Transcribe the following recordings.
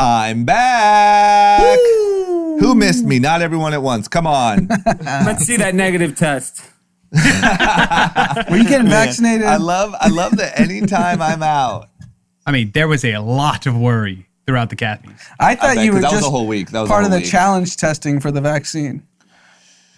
I'm back. Woo! Who missed me? Not everyone at once. Come on. Let's see that negative test. Were you getting vaccinated? I love that anytime I'm out. I mean, there was a lot of worry throughout the Cathies. I thought you were that just was a whole week. That was part of the week. challenge testing for the vaccine.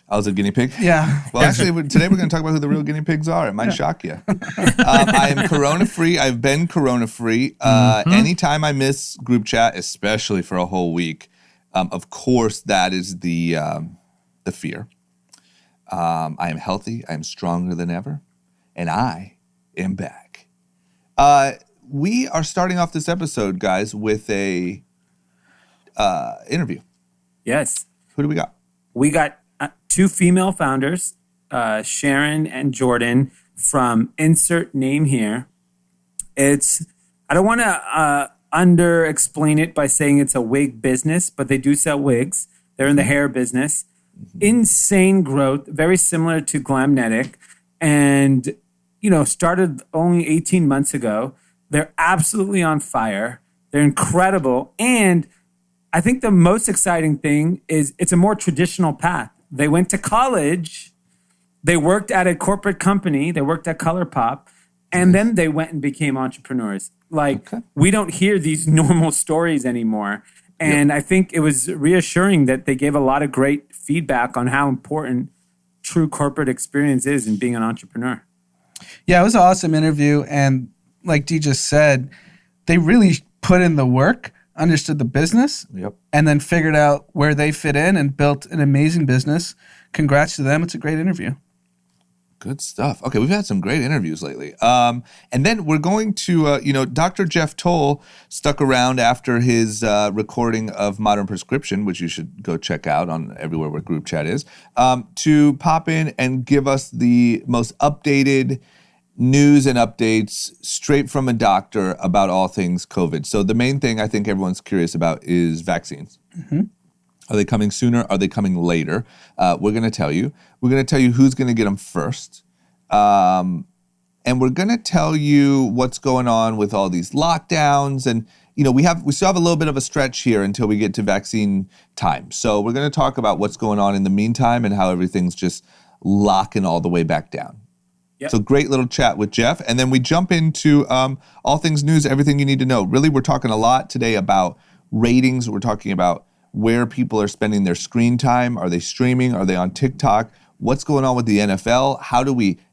I was a guinea pig? Yeah. Well, actually, today we're going to talk about who the real guinea pigs are. It might shock you. I am corona-free. I've been corona-free. Anytime I miss group chat, especially for a whole week, of course, that is the fear. I am healthy. I am stronger than ever. And I am back. We are starting off this episode, guys, with a interview. Yes. Who do we got? We got two female founders, Sharon and Jordan, from insert name here. I don't want to under-explain it by saying it's a wig business, but they do sell wigs. They're in the hair business. Insane growth, very similar to Glamnetic, and started only 18 months ago. They're absolutely on fire. They're incredible, and I think the most exciting thing is it's a more traditional path. They went to college, they worked at a corporate company, they worked at ColourPop, and then they went and became entrepreneurs. We don't hear these normal stories anymore. And I think it was reassuring that they gave a lot of great feedback on how important true corporate experience is in being an entrepreneur. Yeah, it was an awesome interview. And like Dee just said, they really put in the work, understood the business, and then figured out where they fit in and built an amazing business. Congrats to them. It's a great interview. Good stuff. Okay, we've had some great interviews lately. And then we're going to, Dr. Jeff Toll stuck around after his recording of Modern Prescription, which you should go check out on everywhere where group chat is, to pop in and give us the most updated news and updates straight from a doctor about all things COVID. So the main thing I think everyone's curious about is vaccines. Mm-hmm. Are they coming sooner? Are they coming later? We're going to tell you. We're going to tell you who's going to get them first. And we're going to tell you what's going on with all these lockdowns. And, we still have a little bit of a stretch here until we get to vaccine time. So we're going to talk about what's going on in the meantime and how everything's just locking all the way back down. Yep. So great little chat with Jeff. And then we jump into all things news, everything you need to know. Really, we're talking a lot today about ratings. We're talking about where people are spending their screen time. Are they streaming? Are they on TikTok? What's going on with the NFL?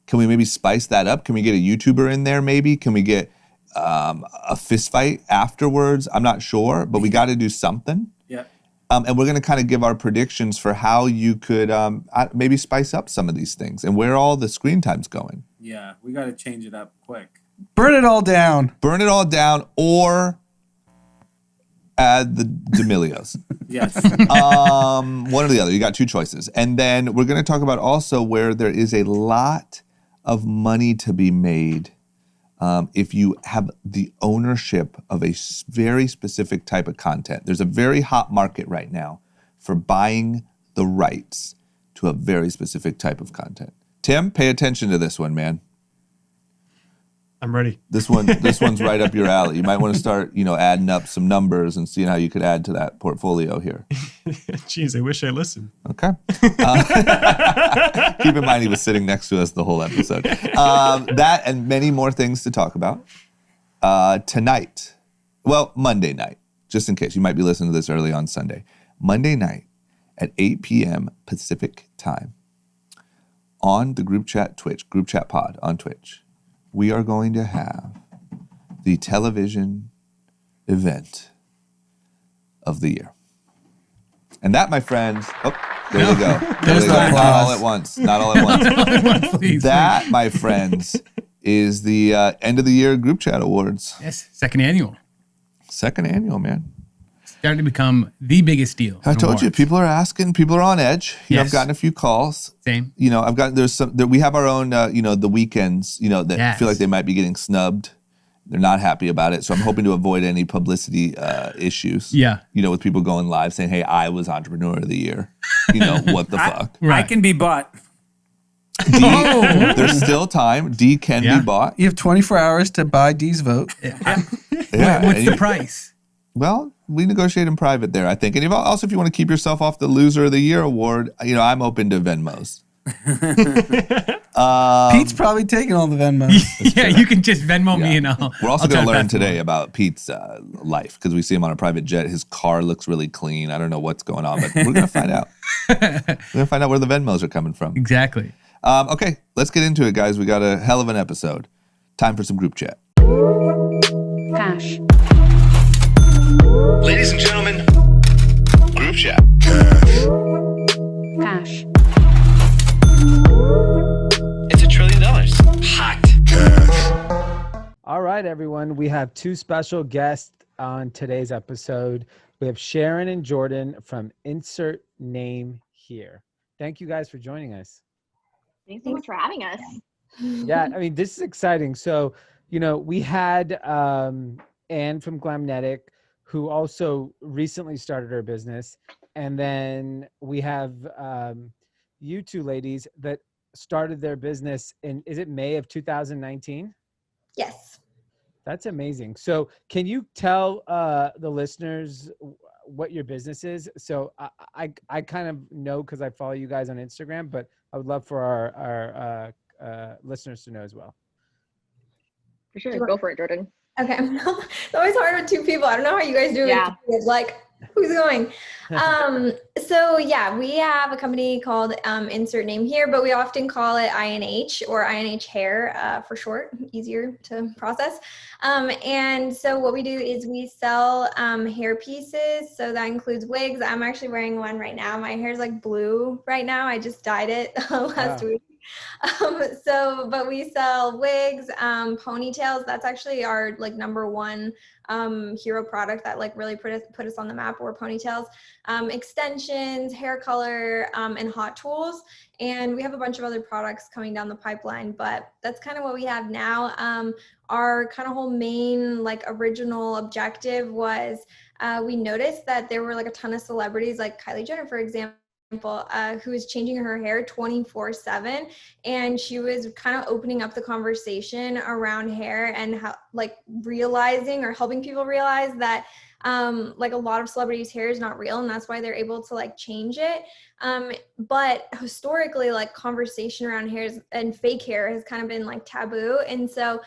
Can we maybe spice that up? Can we get a YouTuber in there maybe? Can we get a fist fight afterwards? I'm not sure, but we got to do something. Yeah. And we're going to kind of give our predictions for how you could maybe spice up some of these things and where all the screen time's going. Yeah, we got to change it up quick. Burn it all down. Burn it all down or add the D'Amelios. Yes. One or the other. You got two choices. And then we're going to talk about also where there is a lot of money to be made if you have the ownership of a very specific type of content. There's a very hot market right now for buying the rights to a very specific type of content. Tim, pay attention to this one, man. I'm ready. This one's right up your alley. You might want to start, adding up some numbers and seeing how you could add to that portfolio here. Jeez, I wish I listened. Okay. Keep in mind he was sitting next to us the whole episode. That and many more things to talk about tonight. Well, Monday night, just in case. You might be listening to this early on Sunday. Monday night at 8 p.m. Pacific time on the group chat Twitch, group chat pod on Twitch. We are going to have the television event of the year. And that, my friends, there we go. There's the Not applause. all at once. Not all at once. Please, That, my friends, is the end of the year group chat awards. Yes, second annual. Second annual, man. Starting to become the biggest deal. I told you, awards. people are asking. People are on edge. Yes. I've gotten a few calls. Same. I've gotten, we have our own, the weekends, that Yes. feel like they might be getting snubbed. They're not happy about it. So I'm hoping to avoid any publicity issues. Yeah. With people going live saying, hey, I was Entrepreneur of the Year. What the fuck? Right. I can be bought. D, there's still time. D can be bought. You have 24 hours to buy Dee's vote. Yeah, What's and the price? Well, we negotiate in private there, I think. And also, if you want to keep yourself off the Loser of the Year award, I'm open to Venmos. Pete's probably taking all the Venmos. Yeah, you can just Venmo me and I'll. We're also I'll going to try learn pass today along. about Pete's life because we see him on a private jet. His car looks really clean. I don't know what's going on, but we're going to find out. We're going to find out where the Venmos are coming from. Exactly. Okay, let's get into it, guys. We got a hell of an episode. Time for some group chat. Cash. Ladies and gentlemen, group chat. Cash. It's $1 trillion. Hot. All right, everyone. We have two special guests on today's episode. We have Sharon and Jordan from Insert Name Here. Thank you guys for joining us. Thanks so much for having us. Yeah, I mean, this is exciting. So, we had Anne from Glamnetic, who also recently started her business. And then we have you two ladies that started their business in, is it May of 2019? Yes. That's amazing. So can you tell the listeners what your business is? So I kind of know because I follow you guys on Instagram, but I would love for our listeners to know as well. For sure. Go for it, Jordan. Okay. It's always hard with two people. I don't know how you guys do it. Yeah. It's like, who's going? So yeah, we have a company called Insert Name Here, but we often call it INH or INH Hair for short, easier to process. And so what we do is we sell hair pieces. So that includes wigs. I'm actually wearing one right now. My hair's like blue right now. I just dyed it last week. But we sell wigs, ponytails. That's actually our like number one hero product that like really put us on the map, were ponytails, extensions, hair color, and hot tools. And we have a bunch of other products coming down the pipeline, but that's kind of what we have now. Our kind of whole main like original objective was we noticed that there were like a ton of celebrities like Kylie Jenner, for example, who was changing her hair 24/7, and she was kind of opening up the conversation around hair and how like realizing or helping people realize that like a lot of celebrities' hair is not real, and that's why they're able to like change it. But historically, like conversation around hairs and fake hair has kind of been like taboo. And so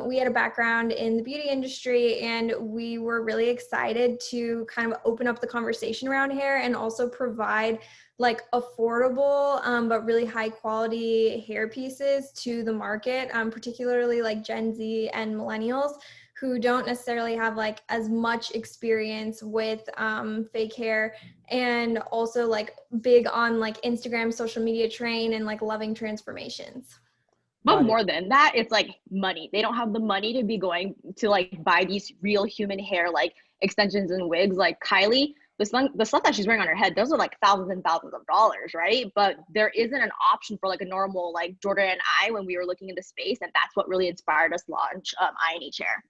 we had a background in the beauty industry, and we were really excited to kind of open up the conversation around hair and also provide like affordable but really high quality hair pieces to the market, particularly like Gen Z and millennials who don't necessarily have like as much experience with fake hair, and also like big on like Instagram social media train and like loving transformations. But more than that, it's like money. They don't have the money to be going to like buy these real human hair like extensions and wigs. Like Kylie, the stuff that she's wearing on her head, those are like thousands and thousands of dollars, right? But there isn't an option for like a normal like Jordan and I when we were looking into space, and that's what really inspired us to launch INH Hair.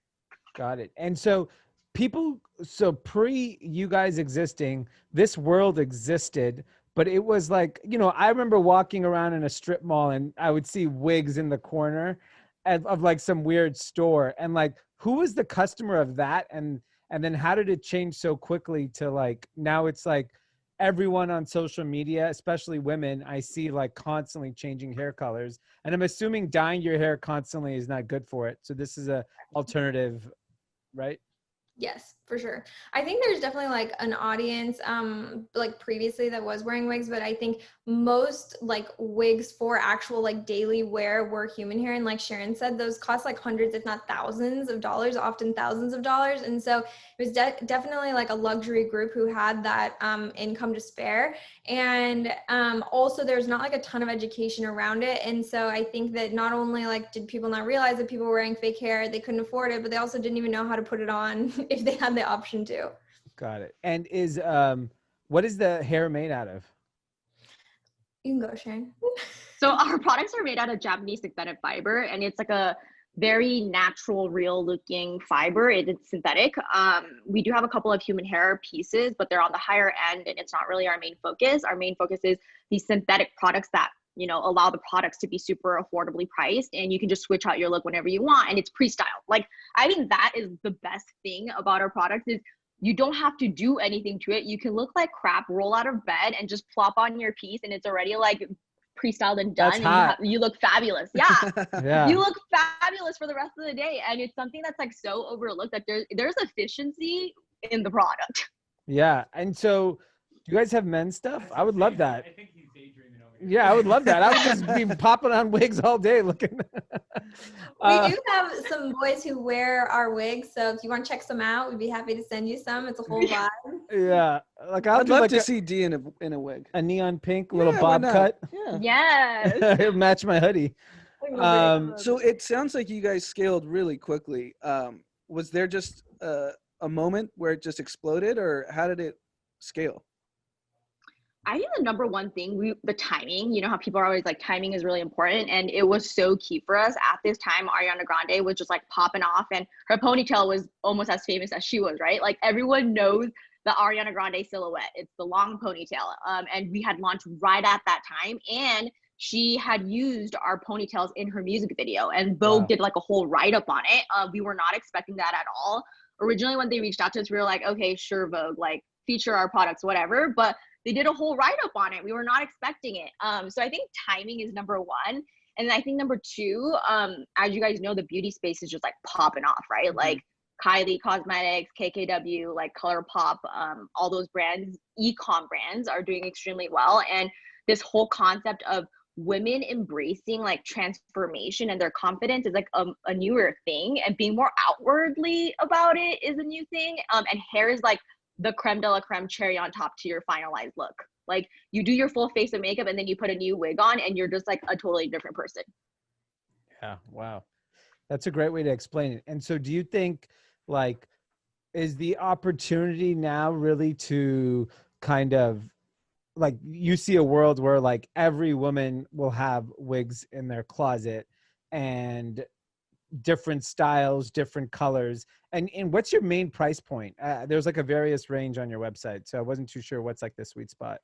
Got it. And so pre you guys existing, this world existed, but it was like, I remember walking around in a strip mall and I would see wigs in the corner of like some weird store. And like, who was the customer of that? And then how did it change so quickly to like, now it's like everyone on social media, especially women, I see like constantly changing hair colors. And I'm assuming dyeing your hair constantly is not good for it. So this is a alternative, right? Yes, for sure. I think there's definitely like an audience like previously that was wearing wigs, but I think most like wigs for actual like daily wear were human hair. And like Sharon said, those cost like hundreds, if not thousands of dollars, often thousands of dollars. And so it was definitely like a luxury group who had that income to spare. And also there's not like a ton of education around it. And so I think that not only like did people not realize that people were wearing fake hair, they couldn't afford it, but they also didn't even know how to put it on if they had the option to. Got it. And what is the hair made out of? You can go, Sharon. So our products are made out of Japanese synthetic fiber, and it's like a very natural, real looking fiber. It's synthetic. We do have a couple of human hair pieces, but they're on the higher end, and it's not really our main focus. Our main focus is these synthetic products that allow the products to be super affordably priced, and you can just switch out your look whenever you want, and it's pre-styled. Like, I think that is the best thing about our products is you don't have to do anything to it. You can look like crap, roll out of bed, and just plop on your piece, and it's already like pre-styled and done. That's and hot. you look fabulous. Yeah. Yeah. You look fabulous for the rest of the day. And it's something that's like so overlooked that there's efficiency in the product. Yeah. And so do you guys have men's stuff? I would love that. I think he's daydreaming over here. Yeah, I would love that. I would just be popping on wigs all day looking. We do have some boys who wear our wigs, so if you want to check some out, we'd be happy to send you some. It's a whole vibe. Yeah, like I'd love to see D in a wig, a neon pink little why bob not? cut. Yeah. Yes. Match my hoodie. So it sounds like you guys scaled really quickly. Was there just a moment where it just exploded, or how did it scale? I think the number one thing, the timing, you know how people are always like, timing is really important. And it was so key for us at this time. Ariana Grande was just like popping off, and her ponytail was almost as famous as she was, right? Like everyone knows the Ariana Grande silhouette. It's the long ponytail. And we had launched right at that time. And she had used our ponytails in her music video, and Vogue did like a whole write-up on it. We were not expecting that at all. Originally, when they reached out to us, we were like, okay, sure, Vogue, like feature our products, whatever. But they did a whole write-up on it. We were not expecting it. So I think timing is number one. And then I think number two, as you guys know, the beauty space is just like popping off, right? Mm-hmm. Like Kylie Cosmetics, KKW, like ColourPop, all those brands, e-com brands are doing extremely well. And this whole concept of women embracing like transformation and their confidence is like a newer thing, and being more outwardly about it is a new thing. And hair is like the creme de la creme cherry on top to your finalized look. Like you do your full face of makeup and then you put a new wig on and you're just like a totally different person. Yeah. Wow. That's a great way to explain it. And so do you think like, is the opportunity now really to kind of like, you see a world where like every woman will have wigs in their closet and different styles, different colors, and what's your main price point? There's like a various range on your website, so I wasn't too sure what's like the sweet spot.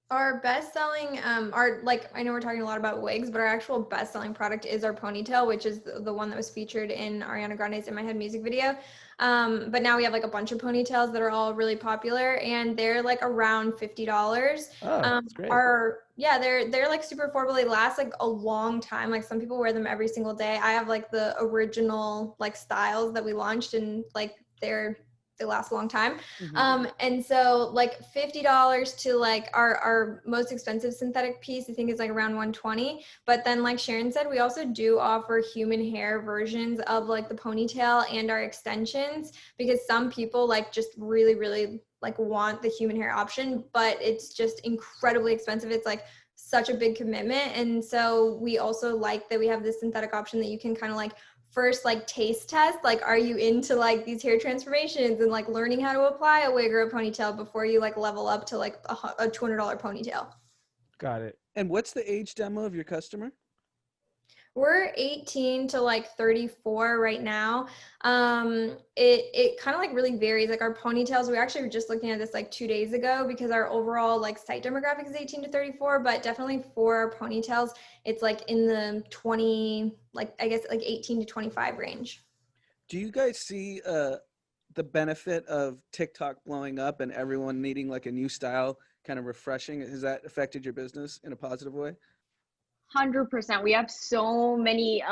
Our best-selling, like I know we're talking a lot about wigs, but our actual best-selling product is our ponytail, which is the one that was featured in Ariana Grande's "In My Head" music video. But now we have like a bunch of ponytails that are all really popular, and they're like around $50. Oh, that's great. They're like super affordable. They last like a long time. Like some people wear them every single day. I have like the original like styles that we launched, and like they last a long time. Mm-hmm. And so like $50 to like our most expensive synthetic piece, I think is like around $120. But then like Sharon said, we also do offer human hair versions of like the ponytail and our extensions, because some people like just really, really like want the human hair option, but it's just incredibly expensive. It's like such a big commitment. And so we also like that we have this synthetic option that you can kind of like first like taste test, like are you into like these hair transformations and like learning how to apply a wig or a ponytail before you like level up to like a $200 ponytail. Got it. And what's the age demo of your customer? We're 18 to like 34 right now. It kind of like really varies. Like our ponytails, we actually were just looking at this like 2 days ago, because our overall like site demographic is 18 to 34, but definitely for our ponytails, it's like in the 20, like I guess like 18 to 25 range. Do you guys see the benefit of TikTok blowing up and everyone needing like a new style, kind of refreshing? Has that affected your business in a positive way? 100%. We have so many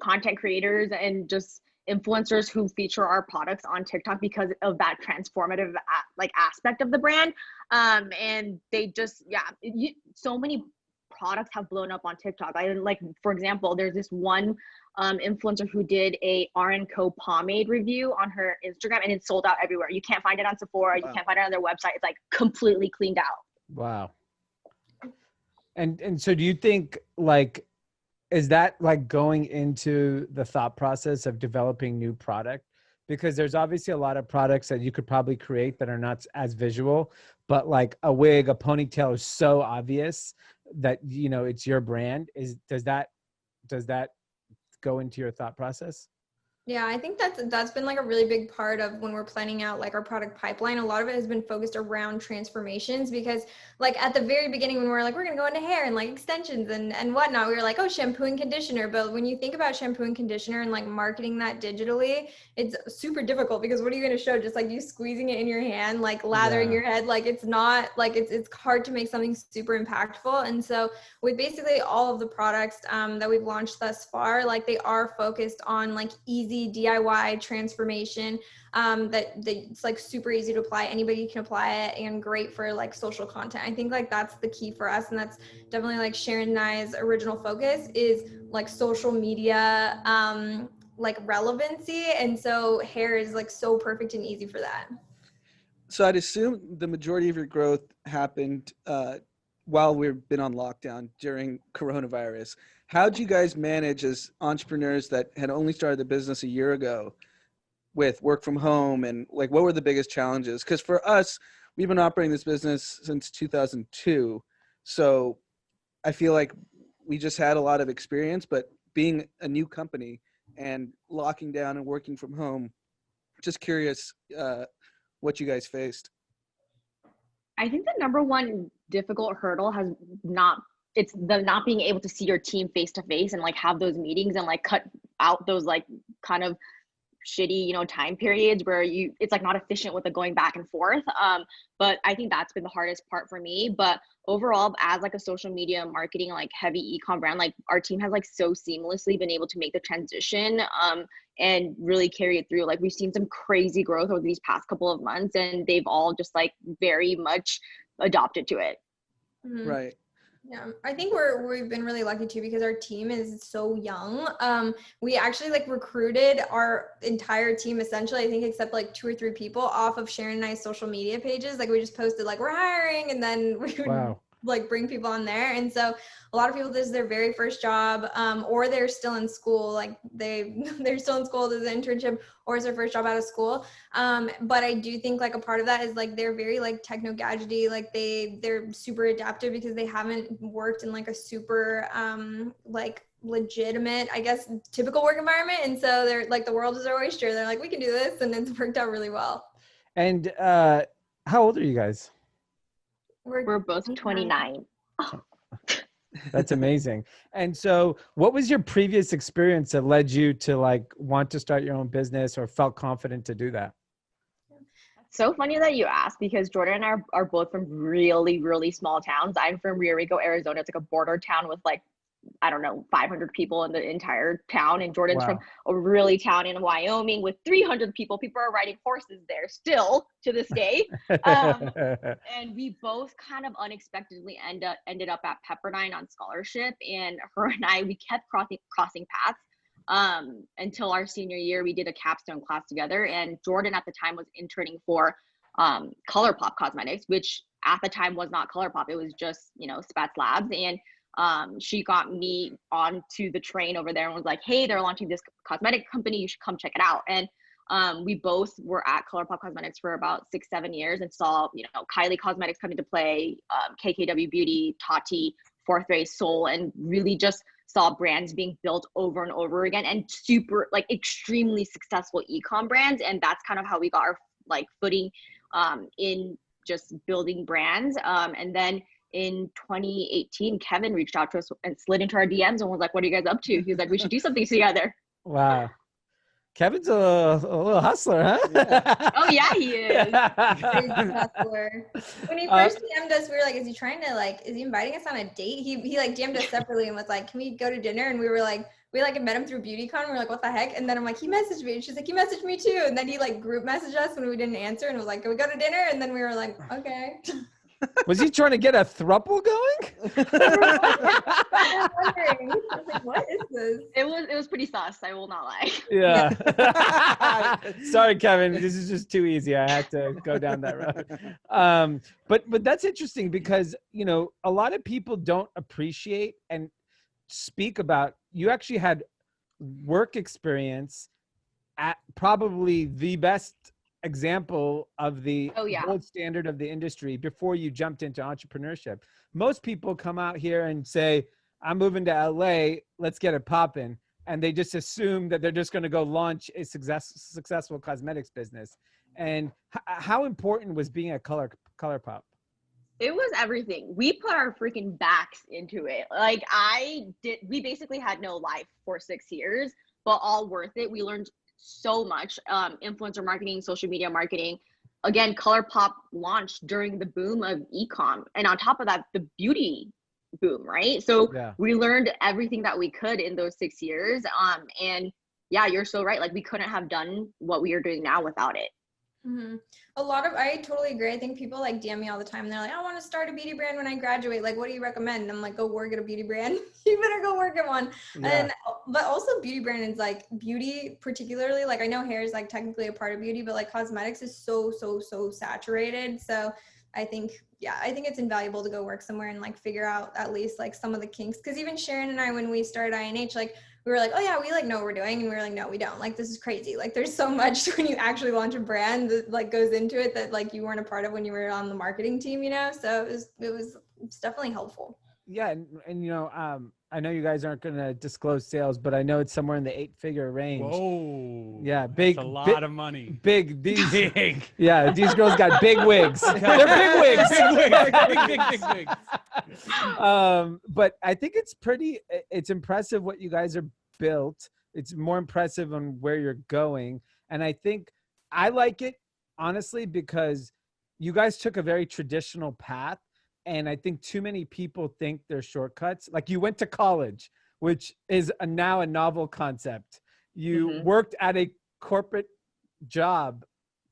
content creators and just influencers who feature our products on TikTok because of that transformative like aspect of the brand. And they just, so many products have blown up on TikTok. Like, for example, there's this one influencer who did a R&Co pomade review on her Instagram, and it's sold out everywhere. You can't find it on Sephora. Wow. You can't find it on their website. It's like completely cleaned out. Wow. And so do you think like, is that like going into the thought process of developing new product? Because there's obviously a lot of products that you could probably create that are not as visual, but like a wig, a ponytail is so obvious that, you know, it's your brand. Does that go into your thought process? Yeah, I think that's been like a really big part of when we're planning out like our product pipeline. A lot of it has been focused around transformations because like at the very beginning when we're like, we're gonna go into hair and like extensions and whatnot, we were like, oh, shampoo and conditioner. But when you think about shampoo and conditioner and like marketing that digitally, it's super difficult because what are you gonna show? Just like you squeezing it in your hand, like lathering your head. Like it's not like it's hard to make something super impactful. And so with basically all of the products that we've launched thus far, like they are focused on like easy DIY transformation that it's like super easy to apply. Anybody can apply it and great for like social content. I think like that's the key for us. And that's definitely like Sharon and I's original focus is like social media, like relevancy. And so hair is like so perfect and easy for that. So I'd assume the majority of your growth happened while we've been on lockdown during coronavirus. How'd you guys manage as entrepreneurs that had only started the business a year ago with work from home, and like what were the biggest challenges? Because for us, we've been operating this business since 2002. So I feel like we just had a lot of experience, but being a new company and locking down and working from home, just curious what you guys faced. I think the number one difficult hurdle has it's the not being able to see your team face to face and like have those meetings and like cut out those like kind of shitty, time periods where it's like not efficient with the going back and forth. But I think that's been the hardest part for me. But overall, as like a social media marketing, like heavy e-com brand, like our team has like so seamlessly been able to make the transition and really carry it through. Like we've seen some crazy growth over these past couple of months and they've all just like very much adopted to it. Mm-hmm. Right. Yeah, I think we've been really lucky too because our team is so young. We actually like recruited our entire team essentially, I think except like 2 or 3 people off of Sharon and I's social media pages. Like we just posted like we're hiring and then we would like bring people on there. And so a lot of people, this is their very first job, or they're still in school, like they're still in school, there's an internship, or it's their first job out of school. But I do think like a part of that is like they're very like techno gadgety, like they're super adaptive because they haven't worked in like a super like legitimate, I guess, typical work environment. And so they're like, the world is their oyster. They're like, we can do this, and it's worked out really well. And how old are you guys? We're both 29. That's amazing. And so what was your previous experience that led you to like want to start your own business or felt confident to do that? So funny that you asked because Jordan and I are both from really, really small towns. I'm from Rio Rico, Arizona. It's like a border town with like, I don't know, 500 people in the entire town. And Jordan's from a really town in Wyoming with 300 people. People are riding horses there still to this day. And we both kind of unexpectedly ended up at Pepperdine on scholarship. And her and I, we kept crossing paths until our senior year. We did a capstone class together. And Jordan at the time was interning for ColourPop Cosmetics, which at the time was not ColourPop. It was just, Spats Labs. And she got me onto the train over there and was like, hey, they're launching this cosmetic company. You should come check it out. And we both were at ColourPop Cosmetics for about 6-7 years and saw, Kylie Cosmetics come into play, KKW Beauty, Tati, Fourth Ray, Soul, and really just saw brands being built over and over again and super like extremely successful e-com brands. And that's kind of how we got our like footing in just building brands. And then in 2018, Kevin reached out to us and slid into our DMs and was like, what are you guys up to? He was like, we should do something together. Wow. Kevin's a little hustler, huh? Yeah. Oh yeah, he is. Hustler. When he first DM'd us, we were like, is he inviting us on a date? He like DM'd us separately and was like, can we go to dinner? And we were like, we like met him through BeautyCon. We're like, what the heck? And then I'm like, he messaged me. And she's like, he messaged me too. And then he like group messaged us when we didn't answer and was like, can we go to dinner? And then we were like, okay. Was he trying to get a throuple going? I was wondering. I was like, what is this? It was pretty sus, I will not lie. Yeah. Sorry, Kevin. This is just too easy. I had to go down that road. But that's interesting because, a lot of people don't appreciate and speak about, you actually had work experience at probably the best example of the gold standard of the industry before you jumped into entrepreneurship. Most people come out here and say, I'm moving to LA, let's get it popping. and they just assume that they're just going to go launch a successful cosmetics business. And how important was being a color pop? It was everything. We put our freaking backs into it. Like we basically had no life for 6 years, but all worth it. We learned so much. Influencer marketing, social media marketing. Again, ColourPop launched during the boom of e-com. And on top of that, the beauty boom, right? So we learned everything that we could in those 6 years. And yeah, you're so right. Like we couldn't have done what we are doing now without it. Mm-hmm. I totally agree. I think people like DM me all the time. They're like, I want to start a beauty brand when I graduate. Like, what do you recommend? And I'm like, go work at a beauty brand. You better go work at one. Yeah. But also beauty brand is like beauty, particularly like I know hair is like technically a part of beauty, but like cosmetics is so saturated. So I think it's invaluable to go work somewhere and like figure out at least like some of the kinks. Cause even Sharon and I, when we started INH, like we were like, oh yeah, we like know what we're doing. And we were like, no, we don't. Like, this is crazy. Like there's so much when you actually launch a brand that like goes into it that like you weren't a part of when you were on the marketing team, you know? So it was definitely helpful. Yeah. And you know, I know you guys aren't going to disclose sales, but I know it's somewhere in the 8-figure range. Whoa. Yeah. Big. That's a lot of money. Big. These. Big. Yeah. These girls got big wigs. They're big wigs. Big wigs. But I think it's impressive what you guys are built. It's more impressive on where you're going. And I think I like it honestly, because you guys took a very traditional path. And I think too many people think they're shortcuts. Like you went to college, which is now a novel concept. You worked at a corporate job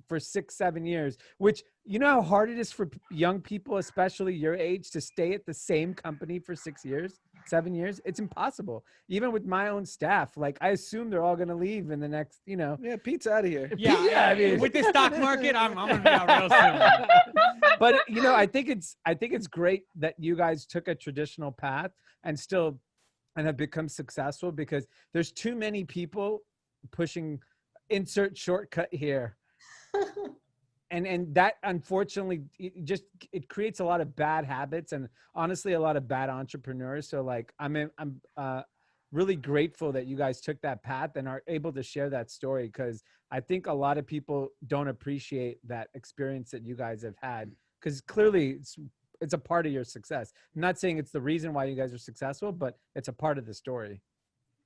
for 6-7 years, which you know how hard it is for young people, especially your age, to stay at the same company for 6 years, 7 years. It's impossible. Even with my own staff, like I assume they're all going to leave in the next, you know. Yeah, Pete's out of here. Yeah, I mean, with the stock market, I'm going to be out real soon. But you know, I think it's great that you guys took a traditional path and have become successful, because there's too many people pushing insert shortcut here. And that unfortunately it creates a lot of bad habits and honestly a lot of bad entrepreneurs. So like I'm really grateful that you guys took that path and are able to share that story, because I think a lot of people don't appreciate that experience that you guys have had, because clearly it's a part of your success. I'm not saying it's the reason why you guys are successful, but it's a part of the story.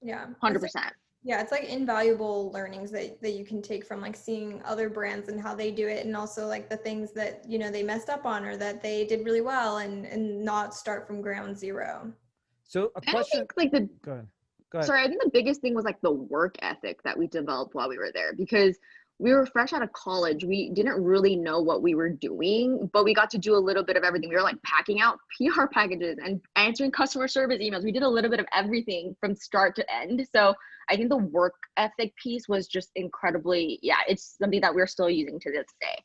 Yeah, 100%. Yeah, it's like invaluable learnings that you can take from like seeing other brands and how they do it, and also like the things that, you know, they messed up on or that they did really well, and not start from ground zero. So a question. I think, like Go ahead. Sorry, I think the biggest thing was like the work ethic that we developed while we were there, because we were fresh out of college. We didn't really know what we were doing, but we got to do a little bit of everything. We were like packing out PR packages and answering customer service emails. We did a little bit of everything from start to end. So I think the work ethic piece was just incredibly, it's something that we're still using to this day.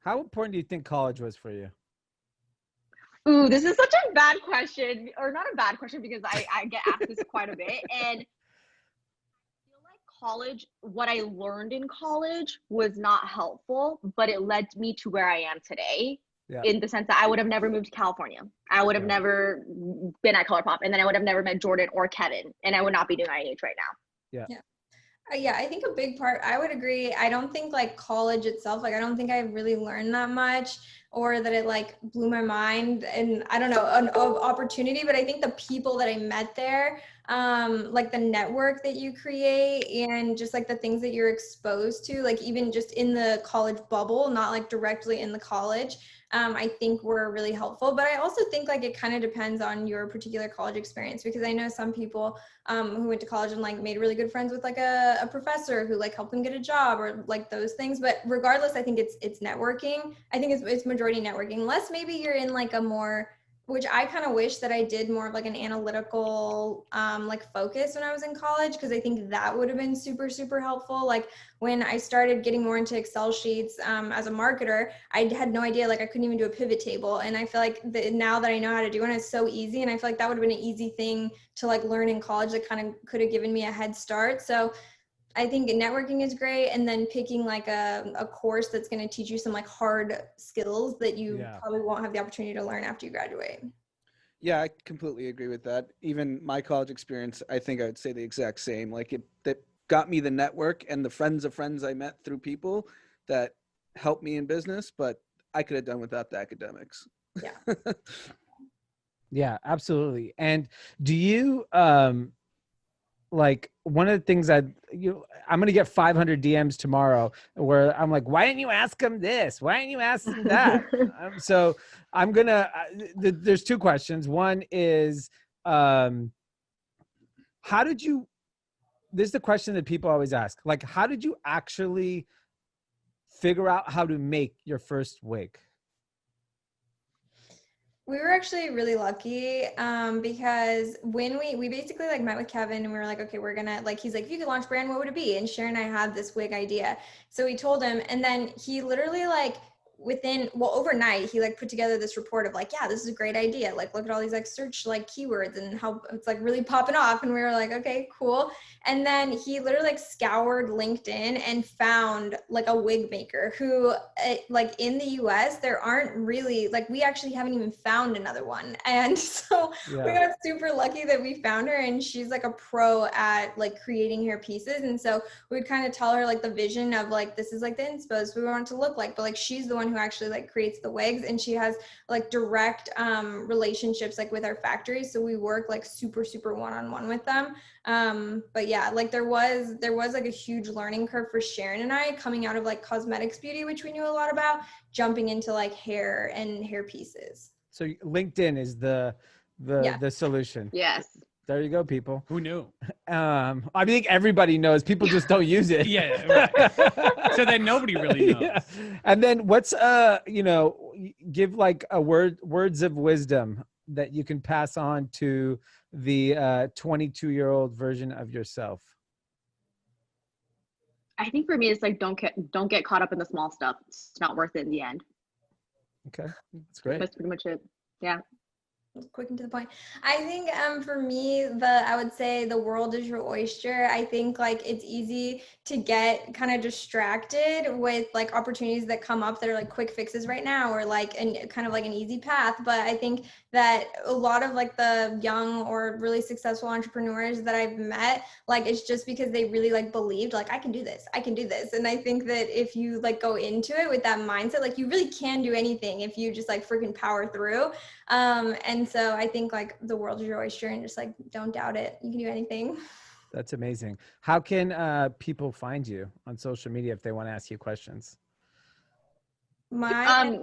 How important do you think college was for you? Ooh, this is such a bad question, or not a bad question, because I get asked this quite a bit. And college, what I learned in college was not helpful, but it led me to where I am today, in the sense that I would have never moved to California. I would have never been at ColourPop, and then I would have never met Jordan or Kevin, and I would not be doing IH right now. Yeah, I think a big part, I would agree. I don't think like college itself, like I don't think I really learned that much, or that it like blew my mind, and I don't know, an opportunity, but I think the people that I met there, like the network that you create, and just like the things that you're exposed to, like even just in the college bubble, not like directly in the college, I think were really helpful. But I also think like it kind of depends on your particular college experience, because I know some people who went to college and like made really good friends with like a professor who like helped them get a job, or like those things. But regardless, I think it's networking. I think it's majority networking. Unless maybe you're in like a more, which I kind of wish that I did more of like an analytical like focus when I was in college, because I think that would have been super helpful. Like when I started getting more into Excel sheets as a marketer, I had no idea, like I couldn't even do a pivot table. And I feel like now that I know how to do it, it's so easy. And I feel like that would have been an easy thing to like learn in college that kind of could have given me a head start. So I think networking is great, and then picking like a course that's going to teach you some like hard skills that you probably won't have the opportunity to learn after you graduate. Yeah, I completely agree with that. Even my college experience, I think I would say the exact same. Like that got me the network and the friends of friends I met through people that helped me in business, but I could have done without the academics. Yeah. Yeah, absolutely. And do you like one of the things I'm going to get 500 DMs tomorrow where I'm like, why didn't you ask him this? Why didn't you ask him that? So I'm going to, there's two questions. One is, how did you, this is the question that people always ask, like, how did you actually figure out how to make your first wig? We were actually really lucky because when we basically like met with Kevin and we were like, okay, we're gonna like, he's like, if you could launch a brand, what would it be? And Sharon and I had this wig idea. So we told him, and then he literally like overnight, he like put together this report of like, yeah, this is a great idea. Like, look at all these like search like keywords and how it's like really popping off. And we were like, okay, cool. And then he literally like scoured LinkedIn and found like a wig maker who like in the US, there aren't really like, we actually haven't even found another one. And so we got super lucky that we found her, and she's like a pro at like creating hair pieces. And so we'd kind of tell her like the vision of like, this is like the inspo we want it to look like, but like she's the one who actually like creates the wigs, and she has like direct relationships like with our factories, so we work like super one-on-one with them. But yeah, like there was like a huge learning curve for Sharon and I coming out of like cosmetics beauty, which we knew a lot about, jumping into like hair and hair pieces. So LinkedIn is the solution. Yes. There you go, people. Who knew? I think everybody knows. People just don't use it. Yeah. Right. So then nobody really knows. Yeah. And then what's give like a words of wisdom that you can pass on to the 22-year-old version of yourself. I think for me, it's like don't get caught up in the small stuff. It's not worth it in the end. Okay, that's great. That's pretty much it. Yeah. Quick and to the point. I think for me, I would say the world is your oyster. I think like it's easy to get kind of distracted with like opportunities that come up that are like quick fixes right now, or like kind of like an easy path. But I think that a lot of like the young or really successful entrepreneurs that I've met, like it's just because they really like believed like I can do this. And I think that if you like go into it with that mindset, like you really can do anything if you just like freaking power through. And so I think like the world is your oyster, and just like don't doubt it. You can do anything. That's amazing. How can people find you on social media if they want to ask you questions? Yeah,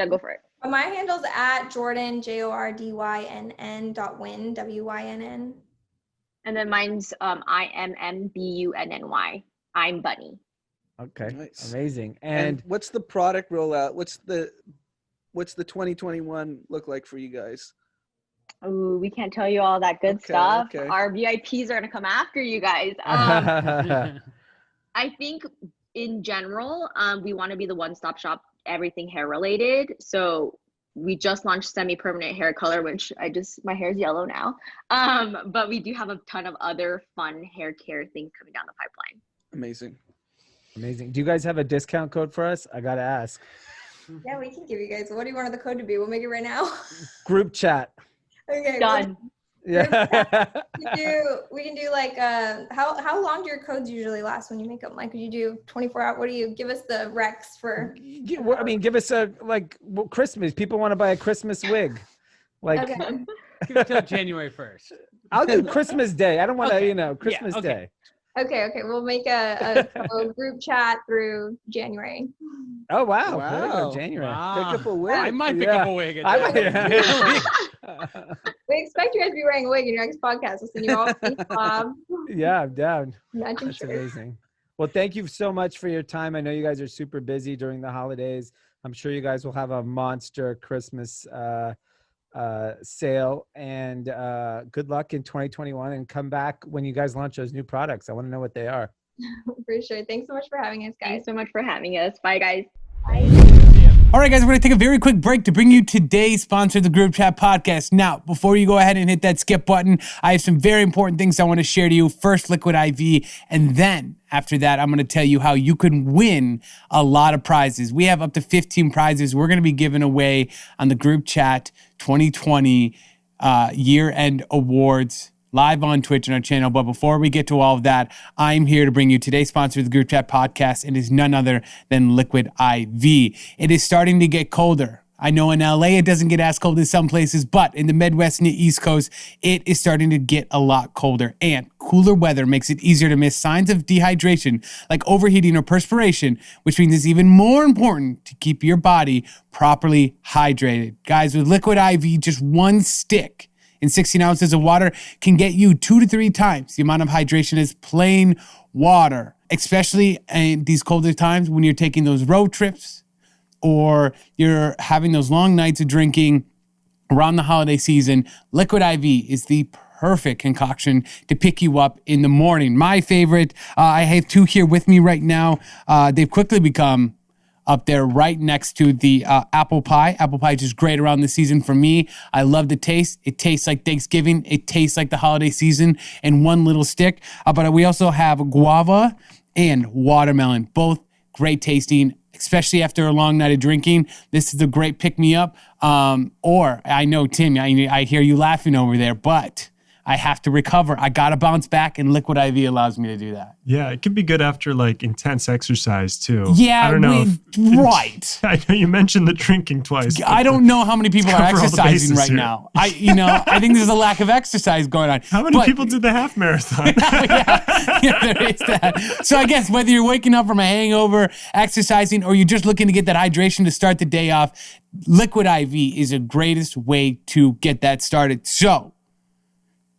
go for it. My handle's at Jordan JORDYNN.win WYNN. And then mine's IMMBUNNY. I'm Bunny. Okay, nice. Amazing. And what's the product rollout? What's the 2021 look like for you guys? Oh, we can't tell you all that good stuff. Okay. Our VIPs are going to come after you guys. I think in general, we want to be the one-stop shop, everything hair related. So we just launched semi-permanent hair color, which my hair's yellow now. But we do have a ton of other fun hair care things coming down the pipeline. Amazing. Do you guys have a discount code for us? I got to ask. Yeah, we can give you guys. What do you want the code to be? We'll make it right now. Group chat. Okay. Done. Yeah. We can do like how long do your codes usually last when you make them? Like, could you do 24 hours? What do you give us the recs for? I mean, give us Christmas. People want to buy a Christmas wig. Like, okay. Give it till January 1st. I'll do Christmas Day. I don't want to, Christmas Day. Okay. We'll make a group chat through January. Oh, wow. January. Pick up a wig. I might pick up a wig. We expect you guys to be wearing a wig in your next podcast. We'll send you all Bob. Yeah, I'm down. Matching That's shirt. amazing. Well, thank you so much for your time. I know you guys are super busy during the holidays. I'm sure you guys will have a monster Christmas sale, and good luck in 2021, and come back when you guys launch those new products. I want to know what they are. For sure. Thanks so much for having us, guys. Thanks so much for having us. Bye, guys. Bye. All right, guys, we're going to take a very quick break to bring you today's sponsor, the Group Chat Podcast. Now, before you go ahead and hit that skip button, I have some very important things I want to share to you. First, Liquid IV, and then after that, I'm going to tell you how you can win a lot of prizes. We have up to 15 prizes we're going to be giving away on the Group Chat 2020 year-end awards live on Twitch and our channel. But before we get to all of that, I'm here to bring you today's sponsor of the Group Chat podcast, and is none other than Liquid IV. It is starting to get colder. I know in LA it doesn't get as cold as some places, but in the Midwest and the East Coast, it is starting to get a lot colder. And cooler weather makes it easier to miss signs of dehydration like overheating or perspiration, which means it's even more important to keep your body properly hydrated. Guys, with Liquid IV, just one stick in 16 ounces of water can get you 2 to 3 times the amount of hydration as plain water, especially in these colder times when you're taking those road trips or you're having those long nights of drinking around the holiday season. Liquid IV is the perfect concoction to pick you up in the morning. My favorite, I have 2 here with me right now. They've quickly become up there right next to the apple pie. Apple pie is just great around the season for me. I love the taste. It tastes like Thanksgiving. It tastes like the holiday season in one little stick. But we also have guava and watermelon, both great tasting, especially after a long night of drinking. This is a great pick-me-up. Or I know, Tim, I hear you laughing over there, but I have to recover. I got to bounce back, and Liquid IV allows me to do that. Yeah, it can be good after like intense exercise too. Yeah, I don't know. Right. I know you mentioned the drinking twice. I don't know how many people are exercising right here. now. I think there's a lack of exercise going on. How many people did the half marathon? yeah, there is that. So I guess whether you're waking up from a hangover, exercising, or you're just looking to get that hydration to start the day off, Liquid IV is the greatest way to get that started. So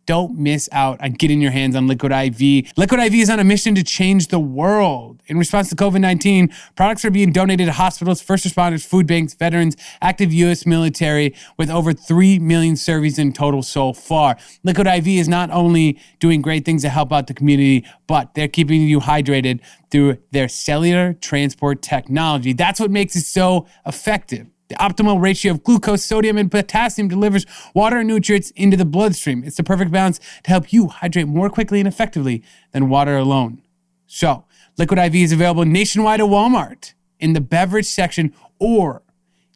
don't miss out on getting your hands on Liquid IV. Liquid IV is on a mission to change the world. In response to COVID-19, products are being donated to hospitals, first responders, food banks, veterans, active U.S. military, with over 3 million surveys in total so far. Liquid IV is not only doing great things to help out the community, but they're keeping you hydrated through their cellular transport technology. That's what makes it so effective. The optimal ratio of glucose, sodium, and potassium delivers water and nutrients into the bloodstream. It's the perfect balance to help you hydrate more quickly and effectively than water alone. So, Liquid IV is available nationwide at Walmart in the beverage section, or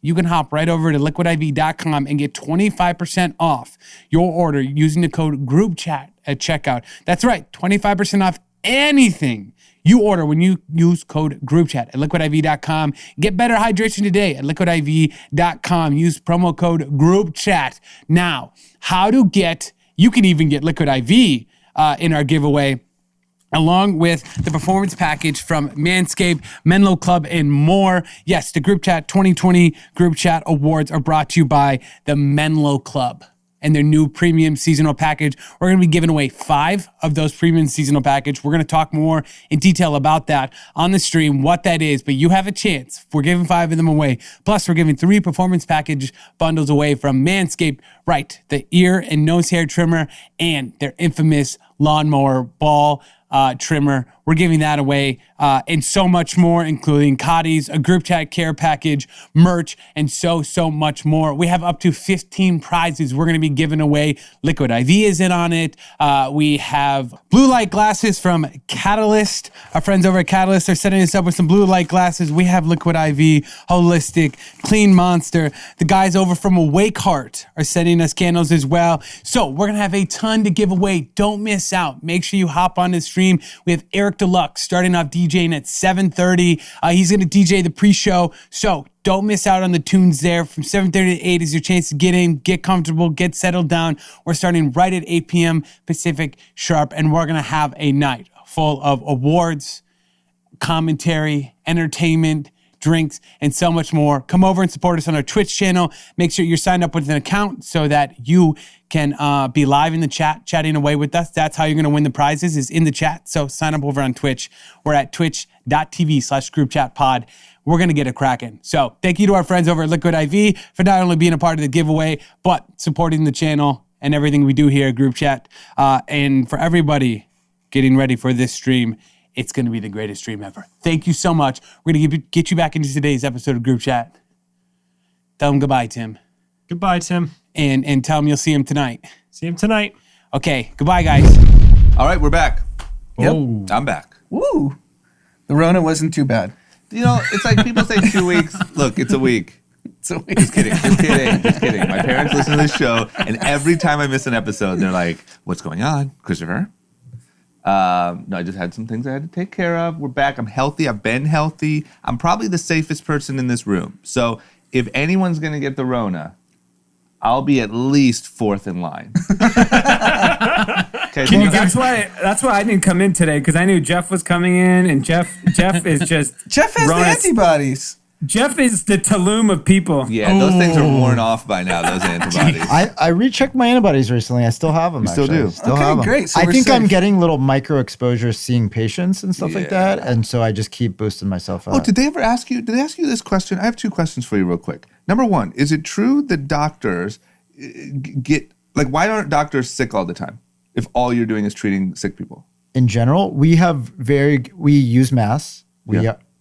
you can hop right over to liquidiv.com and get 25% off your order using the code GROUPCHAT at checkout. That's right, 25% off anything you order when you use code GROUPCHAT at liquidiv.com. Get better hydration today at liquidiv.com. Use promo code GROUPCHAT. Now, you can even get Liquid IV in our giveaway, along with the performance package from Manscaped, Menlo Club, and more. Yes, the Group Chat 2020 Group Chat Awards are brought to you by the Menlo Club and their new premium seasonal package. We're going to be giving away 5 of those premium seasonal package. We're going to talk more in detail about that on the stream, what that is, but you have a chance. We're giving 5 of them away. Plus, we're giving 3 performance package bundles away from Manscaped, right? The ear and nose hair trimmer and their infamous lawnmower ball trimmer. We're giving that away and so much more, including Cotties, a group chat care package, merch, and so much more. We have up to 15 prizes we're going to be giving away. Liquid IV is in on it. We have blue light glasses from Catalyst. Our friends over at Catalyst are setting us up with some blue light glasses. We have Liquid IV, Holistic, Clean Monster. The guys over from Awake Heart are sending us candles as well. So we're going to have a ton to give away. Don't miss out. Make sure you hop on the stream. We have Eric Deluxe starting off DJing at 7:30. He's going to DJ the pre-show. So don't miss out on the tunes there. From 7:30 to 8 is your chance to get in, get comfortable, get settled down. We're starting right at 8 p.m. Pacific sharp, and we're going to have a night full of awards, commentary, entertainment, drinks, and so much more. Come over and support us on our Twitch channel. Make sure you're signed up with an account so that you can be live in the chat, chatting away with us. That's how you're going to win the prizes, is in the chat. So sign up over on Twitch. We're at twitch.tv/groupchatpod. We're going to get it cracking. So thank you to our friends over at Liquid IV for not only being a part of the giveaway, but supporting the channel and everything we do here at Group Chat. And for everybody getting ready for this stream, it's going to be the greatest stream ever. Thank you so much. We're going to get you back into today's episode of Group Chat. Tell him goodbye, Tim. Goodbye, Tim. And tell him you'll see him tonight. See him tonight. Okay, goodbye, guys. All right, we're back. Yep. Oh. I'm back. Woo. The Rona wasn't too bad. You know, it's like people say 2 weeks. Look, it's a week. So Just kidding. My parents listen to this show, and every time I miss an episode, they're like, "What's going on, Christopher?" No, I just had some things I had to take care of. We're back. I'm healthy. I've been healthy. I'm probably the safest person in this room. So if anyone's going to get the Rona, I'll be at least fourth in line. Okay, That's why I didn't come in today, because I knew Jeff was coming in, and Jeff is just Jeff has the antibodies. Jeff is the Tulum of people. Yeah, those things are worn off by now, those antibodies. I rechecked my antibodies recently. I still have them. You still do? Still Okay, have them. great. So I we're think I'm safe. getting little micro exposures seeing patients and stuff like that. And so I just keep boosting myself up. Oh, did they ever ask you? Did they ask you this question? I have two questions for you real quick. Number one, is it true that doctors get, like, why aren't doctors sick all the time if all you're doing is treating sick people? In general, we use masks.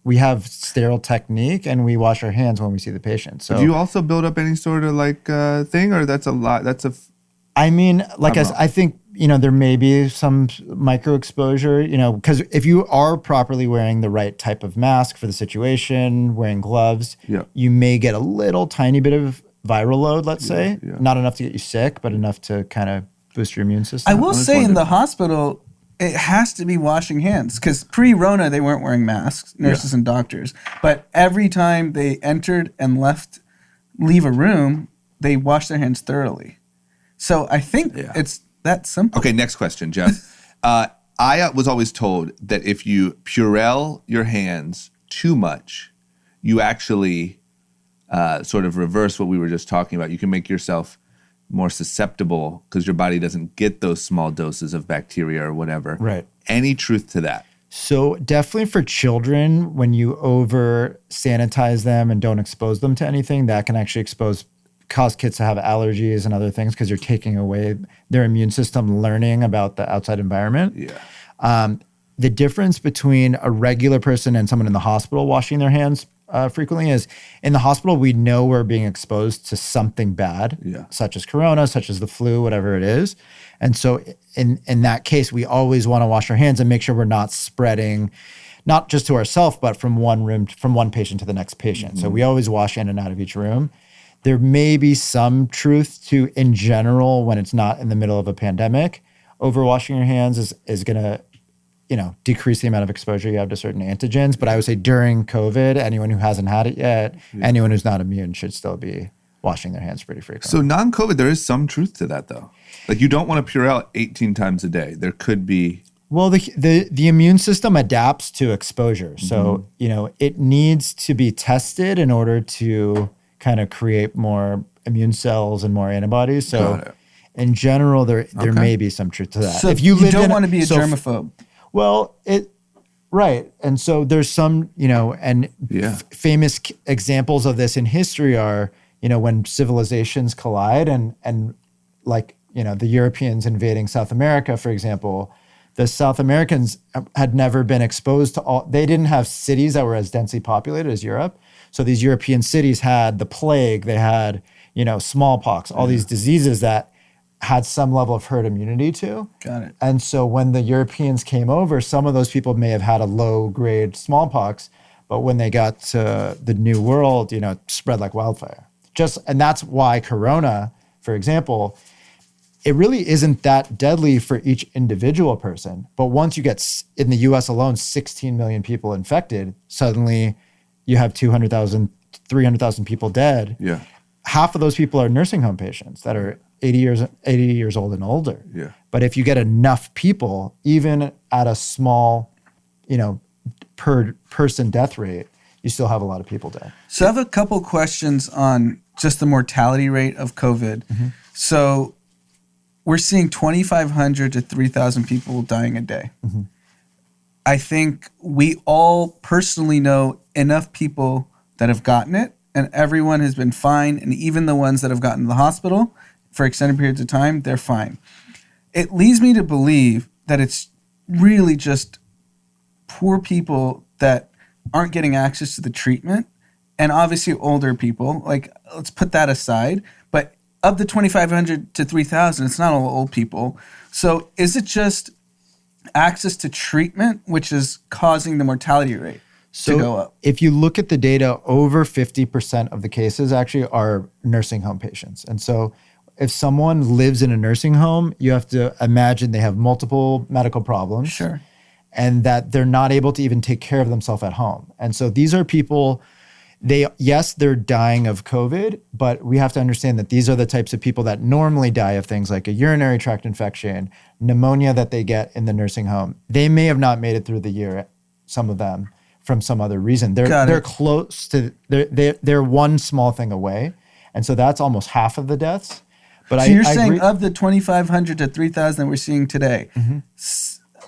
We have sterile technique, and we wash our hands when we see the patient. So do you also build up any sort of like thing, or that's a lot? I mean, like I think, there may be some micro exposure, because if you are properly wearing the right type of mask for the situation, wearing gloves, you may get a little tiny bit of viral load, let's say. Not enough to get you sick, but enough to kind of boost your immune system. I will say in the hospital, it has to be washing hands, because pre-Rona, they weren't wearing masks, nurses and doctors. But every time they entered and leave a room, they washed their hands thoroughly. So I think it's that simple. Okay, next question, Jeff. I was always told that if you Purell your hands too much, you actually sort of reverse what we were just talking about. You can make yourself more susceptible because your body doesn't get those small doses of bacteria or whatever. Right. Any truth to that? So definitely for children, when you over sanitize them and don't expose them to anything, that can actually cause kids to have allergies and other things, because you're taking away their immune system learning about the outside environment. Yeah. The difference between a regular person and someone in the hospital washing their hands frequently is, in the hospital, we know we're being exposed to something bad, such as corona, such as the flu, whatever it is. And so in that case, we always want to wash our hands and make sure we're not spreading, not just to ourselves, but from one patient to the next patient. So we always wash in and out of each room. There may be some truth to, in general, when it's not in the middle of a pandemic, overwashing your hands is going to, decrease the amount of exposure you have to certain antigens. But I would say during COVID, anyone who hasn't had it yet, anyone who's not immune should still be washing their hands pretty frequently. So non-COVID, there is some truth to that, though. Like, you don't want to Purell 18 times a day. There could be... Well, the immune system adapts to exposure. So, it needs to be tested in order to kind of create more immune cells and more antibodies. So in general, there may be some truth to that. So if you don't want to be a germaphobe. Well, right. And so there's some, famous examples of this in history are, when civilizations collide and like, the Europeans invading South America, for example, the South Americans had never been exposed to they didn't have cities that were as densely populated as Europe. So these European cities had the plague, they had, smallpox, all these diseases that had some level of herd immunity to. Got it. And so when the Europeans came over, some of those people may have had a low grade smallpox, but when they got to the New World, it spread like wildfire. And that's why corona, for example, it really isn't that deadly for each individual person. But once you get, in the US alone, 16 million people infected, suddenly you have 200,000, 300,000 people dead. Yeah. Half of those people are nursing home patients that are 80 years old and older. Yeah. But if you get enough people, even at a small, per person death rate, you still have a lot of people dead. So I have a couple questions on just the mortality rate of COVID. Mm-hmm. So we're seeing 2,500 to 3,000 people dying a day. Mm-hmm. I think we all personally know enough people that have gotten it, and everyone has been fine. And even the ones that have gotten to the hospital for extended periods of time, they're fine. It leads me to believe that it's really just poor people that aren't getting access to the treatment, and obviously older people. Like, let's put that aside. But of the 2,500 to 3,000, it's not all old people. So is it just access to treatment which is causing the mortality rate? So go up. if you look at the data, over 50% of the cases actually are nursing home patients. And so if someone lives in a nursing home, you have to imagine they have multiple medical problems. Sure. And that they're not able to even take care of themselves at home. And so these are people, they're dying of COVID, but we have to understand that these are the types of people that normally die of things like a urinary tract infection, pneumonia that they get in the nursing home. They may have not made it through the year, some of them, from some other reason. They're close to, they're one small thing away. And so that's almost half of the deaths. But so you're saying of the 2,500 to 3,000 that we're seeing today,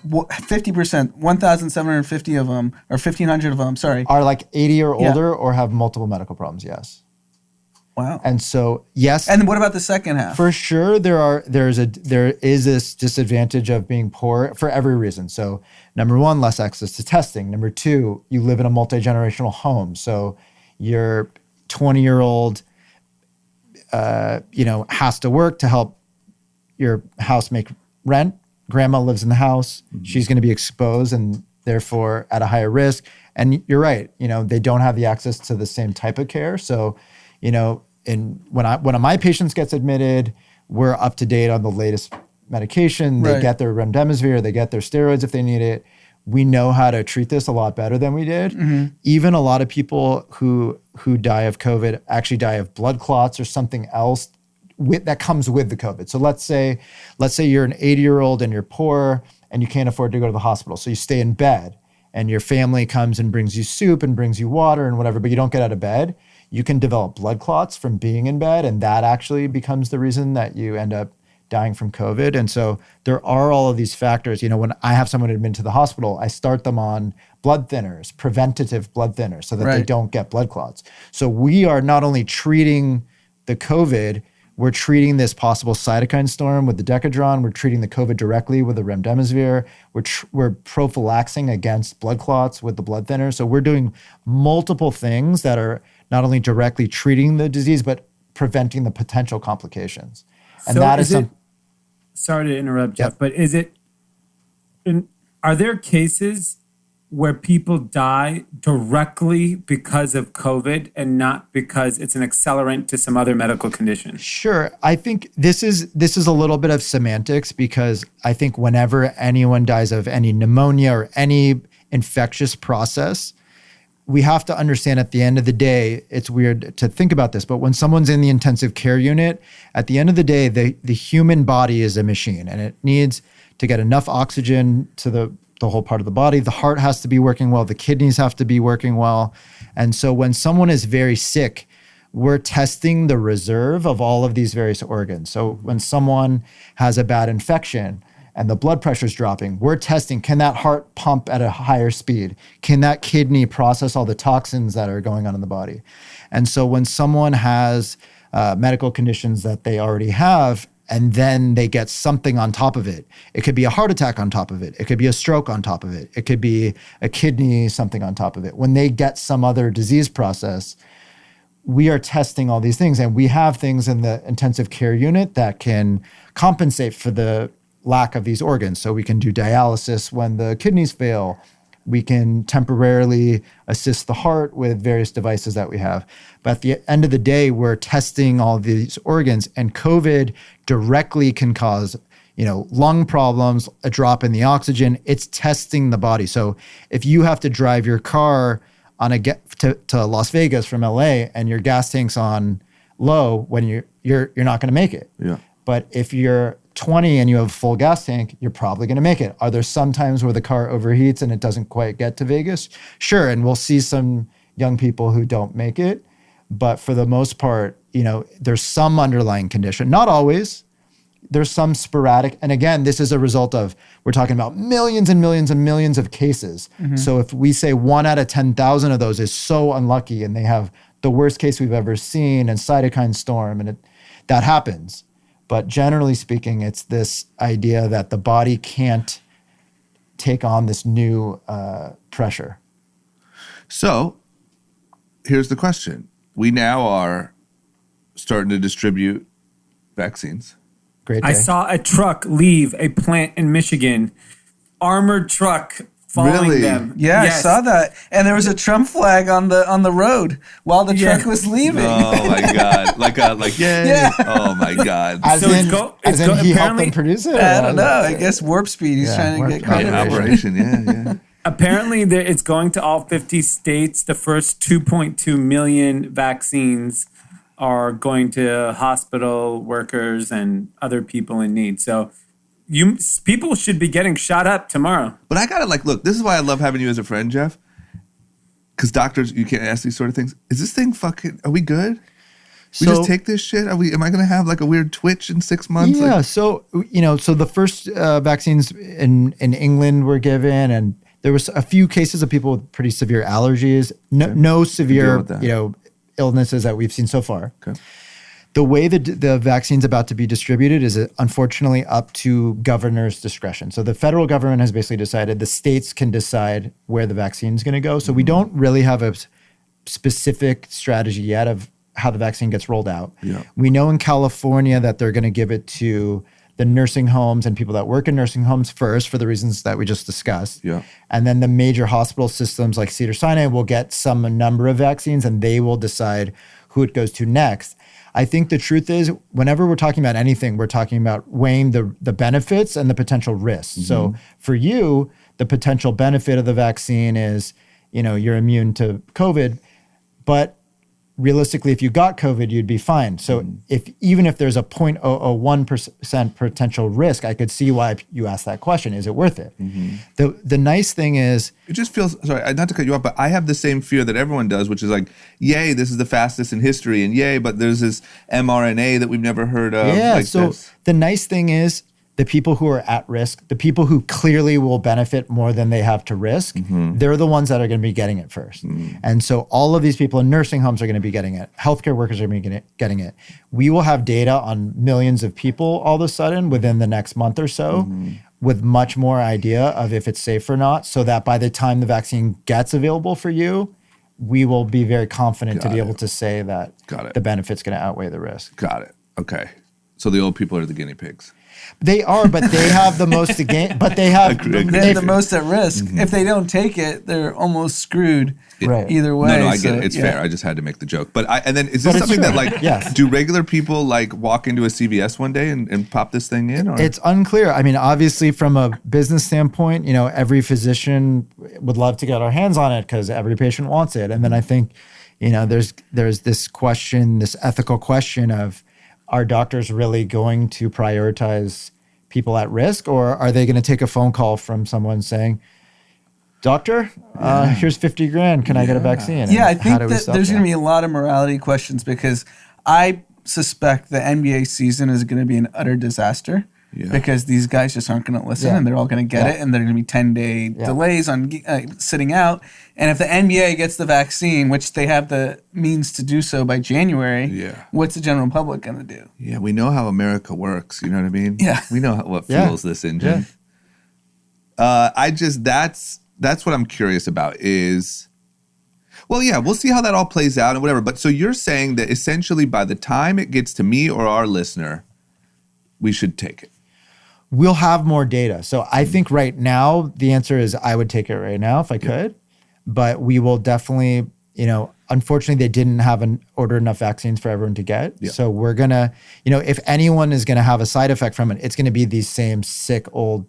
50%, 1,750 of them, or 1,500 of them, sorry. Are like 80 or older or have multiple medical problems, yes. Wow. And so, yes. And what about the second half? For sure, there is this disadvantage of being poor for every reason. So number one, less access to testing. Number two, you live in a multi-generational home. So your 20-year-old, has to work to help your house make rent. Grandma lives in the house. She's going to be exposed and therefore at a higher risk. And you're right. They don't have the access to the same type of care. So, when one of my patients gets admitted, we're up to date on the latest medication. They get their remdesivir, they get their steroids if they need it. We know how to treat this a lot better than we did. Mm-hmm. Even a lot of people who die of COVID actually die of blood clots or something else that comes with the COVID. So let's say you're an 80-year-old and you're poor and you can't afford to go to the hospital. So you stay in bed and your family comes and brings you soup and brings you water and whatever, but you don't get out of bed. You can develop blood clots from being in bed, and that actually becomes the reason that you end up dying from COVID. And so there are all of these factors. When I have someone admitted to the hospital, I start them on blood thinners, preventative blood thinners, so that they don't get blood clots. So we are not only treating the COVID, we're treating this possible cytokine storm with the Decadron. We're treating the COVID directly with the remdesivir. We're prophylaxing against blood clots with the blood thinner. So we're doing multiple things that are not only directly treating the disease, but preventing the potential complications. And so that is sorry to interrupt, Jeff, but are there cases where people die directly because of COVID and not because it's an accelerant to some other medical condition? Sure. I think this is a little bit of semantics, because I think whenever anyone dies of any pneumonia or any infectious process, we have to understand at the end of the day, it's weird to think about this, but when someone's in the intensive care unit, at the end of the day, the human body is a machine and it needs to get enough oxygen to the whole part of the body. The heart has to be working well. The kidneys have to be working well. And so when someone is very sick, we're testing the reserve of all of these various organs. So when someone has a bad infection and the blood pressure is dropping, we're testing, can that heart pump at a higher speed? Can that kidney process all the toxins that are going on in the body? And so when someone has medical conditions that they already have, and then they get something on top of it, it could be a heart attack on top of it. It could be a stroke on top of it. It could be a kidney something on top of it. When they get some other disease process, we are testing all these things. And we have things in the intensive care unit that can compensate for the lack of these organs. So we can do dialysis when the kidneys fail. We can temporarily assist the heart with various devices that we have. But at the end of the day, we're testing all these organs, and COVID directly can cause, lung problems, a drop in the oxygen. It's testing the body. So if you have to drive your car on to Las Vegas from LA and your gas tank's on low, when you're not going to make it. Yeah. But if you're 20 and you have a full gas tank, you're probably going to make it. Are there some times where the car overheats and it doesn't quite get to Vegas? Sure. And we'll see some young people who don't make it. But for the most part, there's some underlying condition. Not always. There's some sporadic. And again, this is a result of, we're talking about millions and millions and millions of cases. Mm-hmm. So if we say 1 out of 10,000 of those is so unlucky and they have the worst case we've ever seen and cytokine storm, and that happens. But generally speaking, it's this idea that the body can't take on this new pressure. So here's the question. We now are starting to distribute vaccines. Great day. I saw a truck leave a plant in Michigan, armored truck following Really? them. Yeah, Yes. I saw that, and there was a Trump flag on the road while the truck was leaving. Oh my god! Like yay! Yeah. Oh my god! As So in, it's go- as it's in go- he helped apparently- them produce it? I don't know. I guess Warp Speed. He's Yeah, trying to Warp get Speed. credit. Yeah, for it. operation. Yeah. Apparently, it's going to all 50 states. The first 2.2 million vaccines are going to hospital workers and other people in need. So people should be getting shot up tomorrow. But I gotta look. This is why I love having you as a friend, Jeff. Because doctors, you can't ask these sort of things. Is this thing fucking? Are we good? We just take this shit? Am I gonna have a weird twitch in 6 months? Yeah. So the first vaccines in England were given, and there was a few cases of people with pretty severe allergies. No severe, with that. illnesses that we've seen so far. Okay. The way that the vaccine's about to be distributed is unfortunately up to governor's discretion. So the federal government has basically decided the states can decide where the vaccine's going to go. So we don't really have a specific strategy yet of how the vaccine gets rolled out. Yeah. We know in California that they're going to give it to the nursing homes and people that work in nursing homes first for the reasons that we just discussed. Yeah. And then the major hospital systems like Cedars-Sinai will get some number of vaccines and they will decide who it goes to next. I think the truth is whenever we're talking about anything, we're talking about weighing the benefits and the potential risks. Mm-hmm. So for you, the potential benefit of the vaccine is, you're immune to COVID, but realistically, if you got COVID, you'd be fine. So even if there's a 0.001% potential risk, I could see why you asked that question. Is it worth it? The nice thing is, It just feels, sorry, not to cut you off, but I have the same fear that everyone does, which is yay, this is the fastest in history, and yay, but there's this mRNA that we've never heard of. The nice thing is the people who are at risk, the people who clearly will benefit more than they have to risk, they're the ones that are going to be getting it first. And so all of these people in nursing homes are going to be getting it. Healthcare workers are going to be getting it. We will have data on millions of people all of a sudden within the next month or so with much more idea of if it's safe or not, so that by the time the vaccine gets available for you, we will be very confident to be able to say that the benefit's going to outweigh the risk. Got it. Okay. So the old people are the guinea pigs. They are, but they have the most to gain. But they have They're the most at risk. If they don't take it, they're almost screwed. Right. Either way. No, I get it. It's fair. I just had to make the joke. And then is this But it's something true. that Yes. do regular people walk into a CVS one day and pop this thing in? Or? It's unclear. I mean, obviously, from a business standpoint, every physician would love to get our hands on it because every patient wants it. And then I think, there's this question, this ethical question of, are doctors really going to prioritize people at risk, or are they going to take a phone call from someone saying, "Doctor, here's $50,000. Can I get a vaccine?" Yeah, I And how think do we that stop there's that? going to be a lot of morality questions because I suspect the NBA season is going to be an utter disaster because these guys just aren't going to listen and they're all going to get it and there are going to be 10-day delays on sitting out. And if the NBA gets the vaccine, which they have the means to do so by January, what's the general public going to do? Yeah, we know how America works. You know what I mean? Yeah. We know what fuels this engine. That's what I'm curious about is, well, yeah, we'll see how that all plays out and whatever. But so you're saying that essentially by the time it gets to me or our listener, we should take it. We'll have more data. So I think right now the answer is I would take it right now if I could, but we will definitely, unfortunately they didn't order enough vaccines for everyone to get. Yeah. So we're gonna, if anyone is gonna have a side effect from it, it's gonna be these same sick old,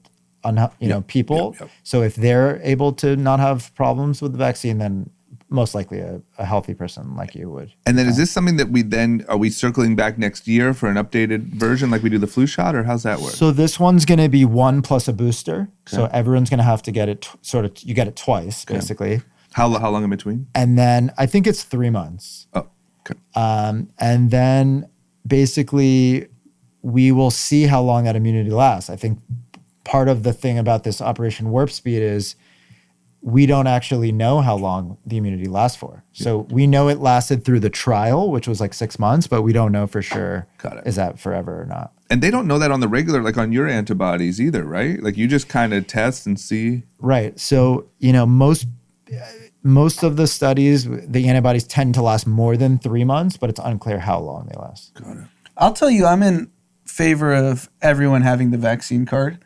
people. So if they're able to not have problems with the vaccine, then most likely a healthy person like you would. And then is this something that are we circling back next year for an updated version like we do the flu shot, or how's that work? So this one's going to be 1 plus a booster. Okay. So everyone's going to have to get it you get it twice, basically. How long in between? And then I think it's 3 months. Oh, okay. And then basically we will see how long that immunity lasts. I think part of the thing about this Operation Warp Speed is we don't actually know how long the immunity lasts for. So we know it lasted through the trial, which was 6 months, but we don't know for sure, is that forever or not. And they don't know that on the regular, on your antibodies either, right? You just kind of test and see. Right. So, most of the studies, the antibodies tend to last more than 3 months, but it's unclear how long they last. Got it. I'll tell you, I'm in favor of everyone having the vaccine card.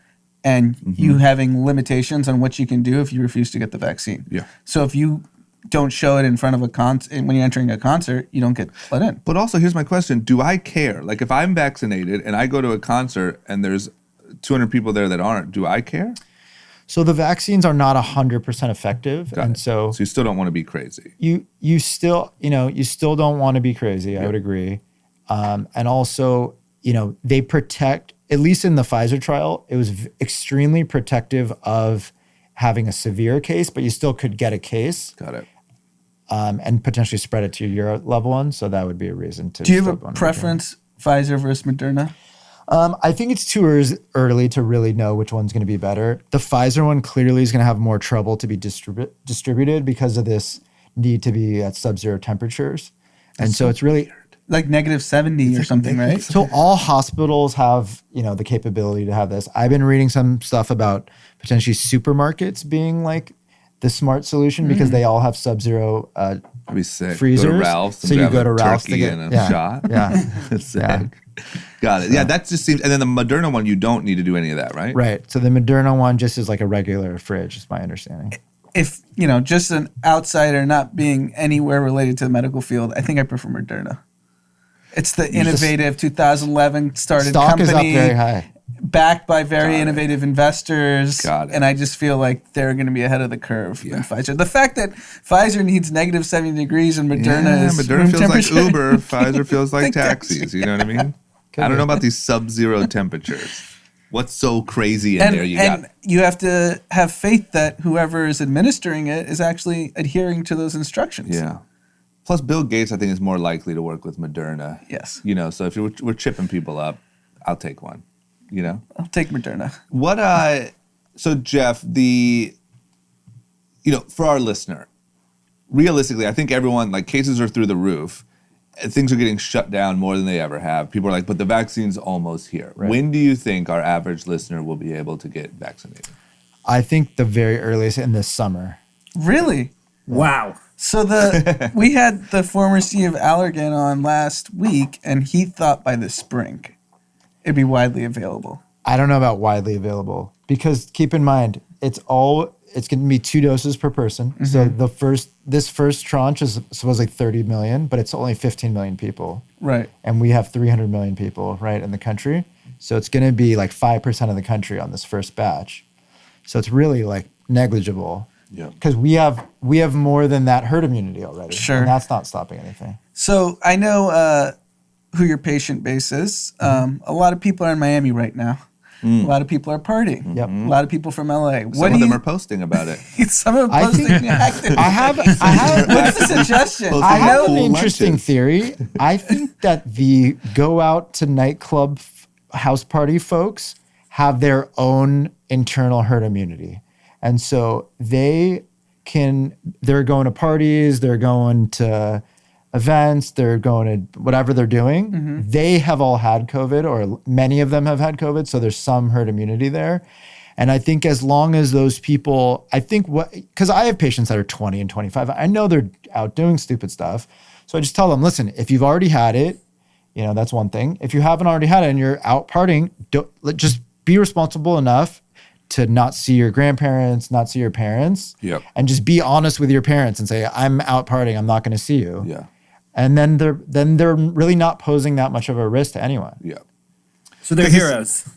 and Mm-hmm. you having limitations on what you can do if you refuse to get the vaccine. Yeah. So if you don't show it in front of a concert, when you're entering a concert, you don't get let in. But also, here's my question. Do I care? Like, if I'm vaccinated and I go to a concert and there's 200 people there that aren't, do I care? So the vaccines are not 100% effective. Got and it. so you still don't want to be crazy. you still don't want to be crazy. I would agree. And also, they protect, at least in the Pfizer trial, it was extremely protective of having a severe case, but you still could get a case. Got it. And potentially spread it to your loved one. So that would be a reason to. Do you have still a go on preference, Pfizer versus Moderna? I think it's too early to really know which one's going to be better. The Pfizer one clearly is going to have more trouble to be distributed because of this need to be at sub-zero temperatures. And so it's really like -70 or something, right? So all hospitals have, the capability to have this. I've been reading some stuff about potentially supermarkets being like the smart solution because they all have sub-zero That'd be sick. freezers. Go to Ralph's and So you grab go a to Ralph's to turkey get and a shot. Yeah. That's sick. Yeah. Got it. Yeah, that just seems. And then the Moderna one, you don't need to do any of that, right? Right. So the Moderna one just is like a regular fridge, is my understanding. If, just an outsider not being anywhere related to the medical field, I think I prefer Moderna. It's the innovative 2011 started Stock company. is up very high. Backed by very innovative investors. Got it. And I just feel like they're going to be ahead of the curve than Pfizer. The fact that Pfizer needs -70 degrees and Moderna is Moderna room feels like temperature. Uber. Pfizer feels like Think that's- taxis. You know what I mean? I don't know about these sub-zero temperatures. What's so crazy in there? And you have to have faith that whoever is administering it is actually adhering to those instructions. Yeah. Plus, Bill Gates, I think, is more likely to work with Moderna. Yes. So if we're chipping people up, I'll take one. I'll take Moderna. So Jeff, for our listener, realistically, I think everyone, like, cases are through the roof. Things are getting shut down more than they ever have. People are like, but the vaccine's almost here. Right. When do you think our average listener will be able to get vaccinated? I think the very earliest in this summer. Really? Wow. So we had the former CEO of Allergan on last week, and he thought by the spring it'd be widely available. I don't know about widely available because keep in mind, it's going to be 2 doses per person. Mm-hmm. So this first tranche is supposedly 30 million, but it's only 15 million people. Right. And we have 300 million people, right, in the country. So it's going to be like 5% of the country on this first batch. So it's really like negligible. Yeah. Because we have more than that herd immunity already. Sure. And that's not stopping anything. So I know who your patient base is. A lot of people are in Miami right now. A lot of people are partying. Yep. A lot of people from LA. Some of them are posting about it. Some of them I posting think- active. I have What's the suggestion? Posting I have cool an interesting lunches. theory. I think that the go out to nightclub house party folks have their own internal herd immunity. And so they're going to parties, they're going to events, they're going to whatever they're doing. Mm-hmm. They have all had COVID, or many of them have had COVID. So there's some herd immunity there. And I think as long as those people, because I have patients that are 20 and 25, I know they're out doing stupid stuff. So I just tell them, listen, if you've already had it, that's one thing. If you haven't already had it and you're out partying, just be responsible enough to not see your grandparents, not see your parents, and just be honest with your parents and say, I'm out partying, I'm not going to see you. Yeah. And then they're really not posing that much of a risk to anyone. Yeah. So they're heroes.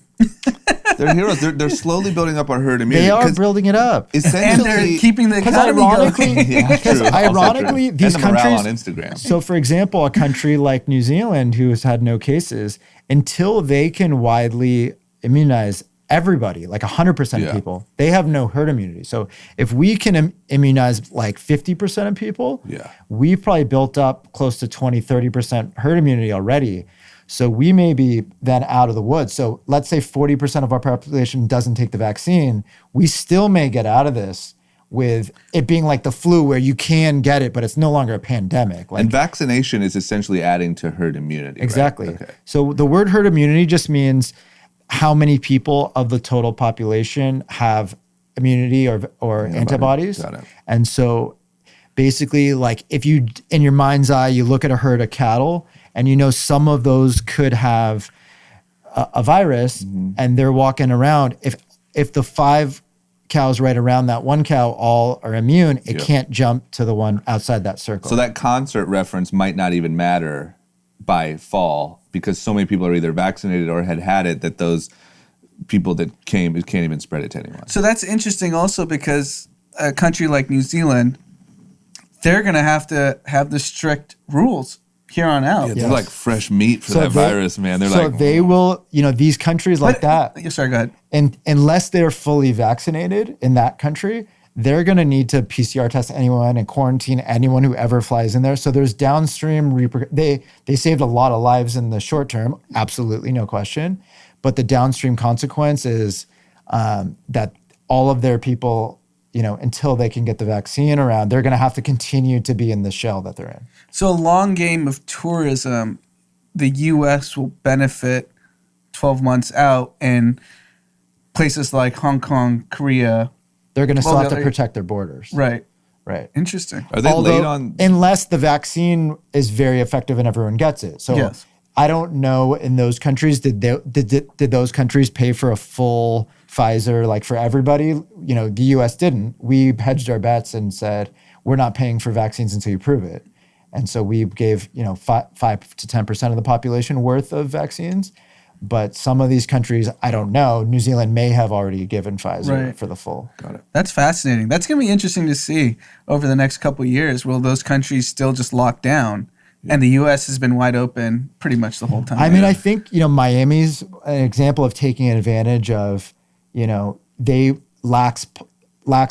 They're heroes. They're slowly building up our herd immunity. They are building it up. And Essentially, they're keeping the Because economy ironically, going. Yeah, true. Also ironically, true. these and the morale countries on Instagram. So, for example, a country like New Zealand, who has had no cases, until they can widely immunize everybody, like 100% of people, they have no herd immunity. So, if we can immunize like 50% of people, we've probably built up close to 20, 30% herd immunity already. So we may be then out of the woods. So let's say 40% of our population doesn't take the vaccine. We still may get out of this with it being like the flu where you can get it, but it's no longer a pandemic. And vaccination is essentially adding to herd immunity. Exactly. Right? Okay. So the word herd immunity just means how many people of the total population have immunity or antibodies. Got it. And so basically, like if you, in your mind's eye, you look at a herd of cattle and some of those could have a virus and they're walking around. if the 5 cows right around that one cow all are immune, it can't jump to the one outside that circle. So that concert reference might not even matter by fall because so many people are either vaccinated or had it that those people that came, it can't even spread it to anyone. So that's interesting also because a country like New Zealand, they're going to have the strict rules here on out. Yeah, they're like fresh meat for that virus, man. They're like, they will, these countries like that. Sorry, go ahead. And unless they're fully vaccinated in that country, they're going to need to PCR test anyone and quarantine anyone who ever flies in there. So there's downstream they saved a lot of lives in the short term, absolutely no question. But the downstream consequence is that all of their people, until they can get the vaccine around, they're going to have to continue to be in the shell that they're in. So a long game of tourism, the U.S. will benefit 12 months out, and places like Hong Kong, Korea, they're going to still have to protect their borders. Right. Right. Interesting. Are they late on? Unless the vaccine is very effective and everyone gets it. So I don't know in those countries, did those countries pay for a full Pfizer, like for everybody? The U.S. didn't. We hedged our bets and said, we're not paying for vaccines until you prove it. And so we gave, 5 to 10% of the population worth of vaccines. But some of these countries, I don't know. New Zealand may have already given Pfizer for the full. Got it. That's fascinating. That's going to be interesting to see over the next couple of years. Will those countries still just lock down? And the U.S. has been wide open pretty much the whole time. I mean, I think, Miami's an example of taking advantage of, they lax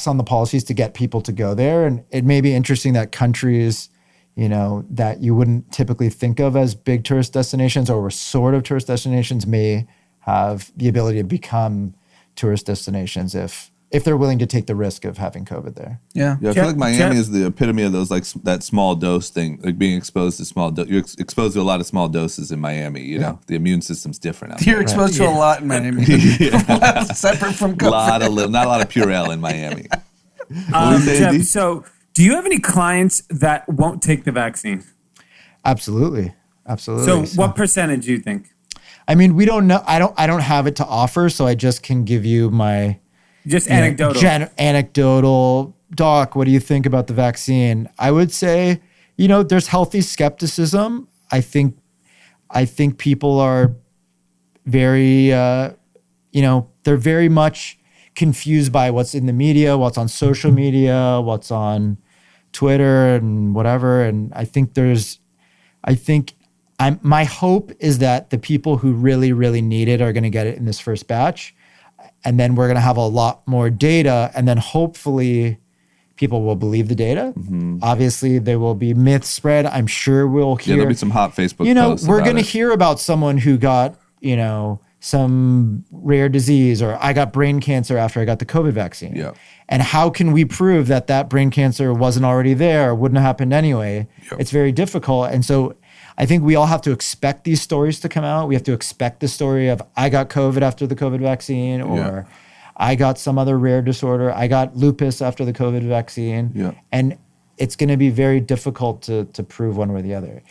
on the policies to get people to go there. And it may be interesting that countries, that you wouldn't typically think of as big tourist destinations or were sort of tourist destinations may have the ability to become tourist destinations if they're willing to take the risk of having COVID there. Yeah. I feel like Miami is the epitome of those, like that small dose thing, like being exposed to small dose. You're exposed to a lot of small doses in Miami, the immune system's different out there. You're exposed to a lot in Miami. Separate from COVID. Not a lot of Purell in Miami. Jeff, so do you have any clients that won't take the vaccine? Absolutely. Absolutely. So what percentage do you think? I mean, we don't know. I don't have it to offer, so I just can give you my anecdotal. Anecdotal. Doc, what do you think about the vaccine? I would say, there's healthy skepticism. I think people are very, they're very much confused by what's in the media, what's on social media, what's on Twitter and whatever. And my hope is that the people who really, really need it are going to get it in this first batch. And then we're going to have a lot more data. And then hopefully people will believe the data. Mm-hmm. Obviously, there will be myths spread. I'm sure we'll hear. Yeah, there'll be some hot Facebook posts. We're going to hear about someone who got, some rare disease, or I got brain cancer after I got the COVID vaccine. Yeah. And how can we prove that brain cancer wasn't already there or wouldn't have happened anyway? Yep. It's very difficult. And so I think we all have to expect these stories to come out. We have to expect the story of I got COVID after the COVID vaccine, or I got some other rare disorder. I got lupus after the COVID vaccine. Yeah. And it's going to be very difficult to prove one way or the other.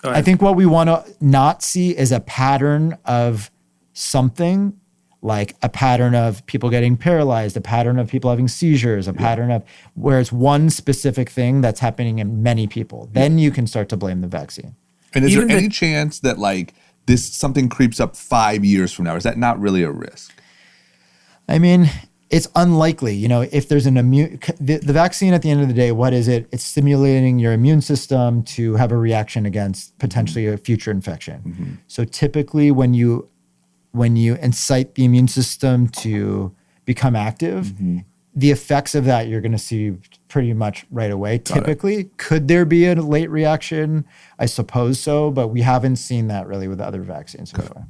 I think what we want to not see is a pattern of something, like a pattern of people getting paralyzed, a pattern of people having seizures, a pattern of where it's one specific thing that's happening in many people. Then you can start to blame the vaccine. And is there any chance that something creeps up 5 years from now? Is that not really a risk? I mean, it's unlikely. If there's the vaccine at the end of the day, what is it? It's stimulating your immune system to have a reaction against potentially a future infection. Mm-hmm. So typically when you incite the immune system to become active, the effects of that you're going to see pretty much right away. Typically, could there be a late reaction? I suppose so, but we haven't seen that really with other vaccines so far.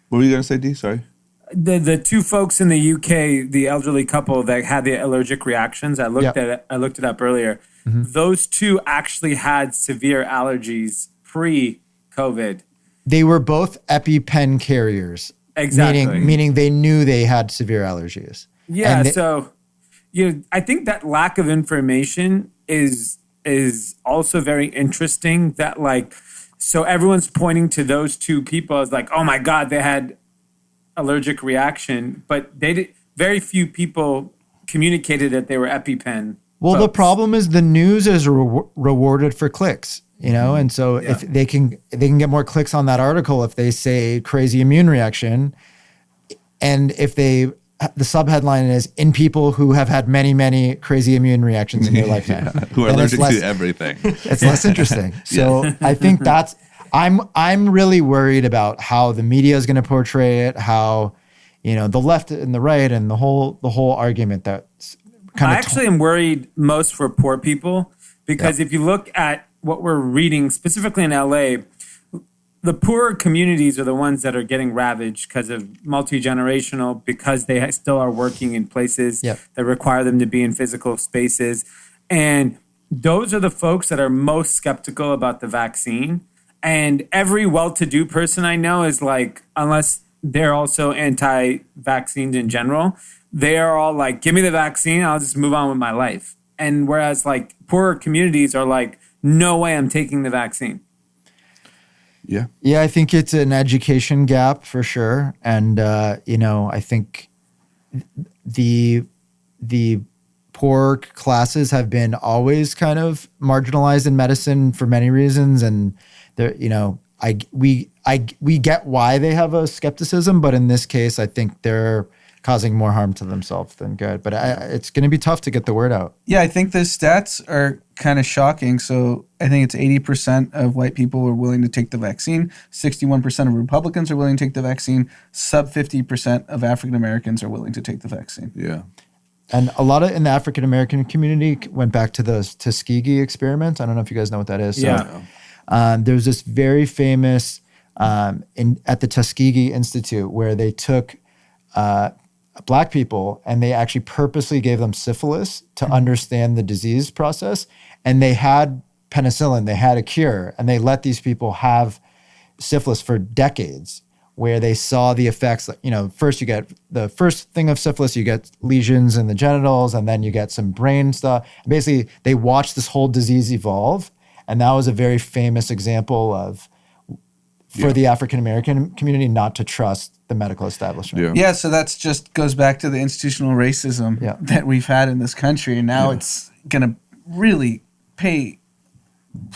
What were you going to say, D? Sorry. The two folks in the UK, the elderly couple that had the allergic reactions, I looked it up earlier. Mm-hmm. Those two actually had severe allergies pre-COVID. They were both EpiPen carriers. Exactly. Meaning they knew they had severe allergies. Yeah, I think that lack of information is also very interesting. That so everyone's pointing to those two people as like, oh my God, they had allergic reaction, but very few people communicated that they were EpiPen. Well, the folks. problem is the news is rewarded for clicks, and so if they can get more clicks on that article if they say crazy immune reaction, and if the subheadline is in people who have had many crazy immune reactions in their lifetime, who are allergic to everything. It's less interesting. So I think I'm really worried about how the media is going to portray it, how the left and the right and the whole argument that's kind of. I actually am worried most for poor people because if you look at what we're reading specifically in LA, the poorer communities are the ones that are getting ravaged because of multi-generational, because they still are working in places that require them to be in physical spaces. And those are the folks that are most skeptical about the vaccine. And every well-to-do person I know is like, unless they're also anti-vaccines in general, they are all like, give me the vaccine, I'll just move on with my life. And whereas like poorer communities are like, no way I'm taking the vaccine. Yeah, I think it's an education gap for sure. And, I think the poor classes have been always kind of marginalized in medicine for many reasons. And we get why they have a skepticism, but in this case, I think they're causing more harm to themselves than good. But it's going to be tough to get the word out. Yeah, I think the stats are kind of shocking. So I think it's 80% of white people are willing to take the vaccine. 61% of Republicans are willing to take the vaccine. Sub 50% of African Americans are willing to take the vaccine. Yeah. And a lot of in the African American community went back to the Tuskegee experiment. I don't know if you guys know what that is. So, there's this very famous at the Tuskegee Institute where they took Black people and they actually purposely gave them syphilis to understand the disease process. And they had penicillin, they had a cure, and they let these people have syphilis for decades, where they saw the effects. First you get the first thing of syphilis, you get lesions in the genitals, and then you get some brain stuff. Basically, they watched this whole disease evolve. And that was a very famous example of, for the African-American community, not to trust the medical establishment. Yeah, so that's just goes back to the institutional racism that we've had in this country. And now it's going to really pay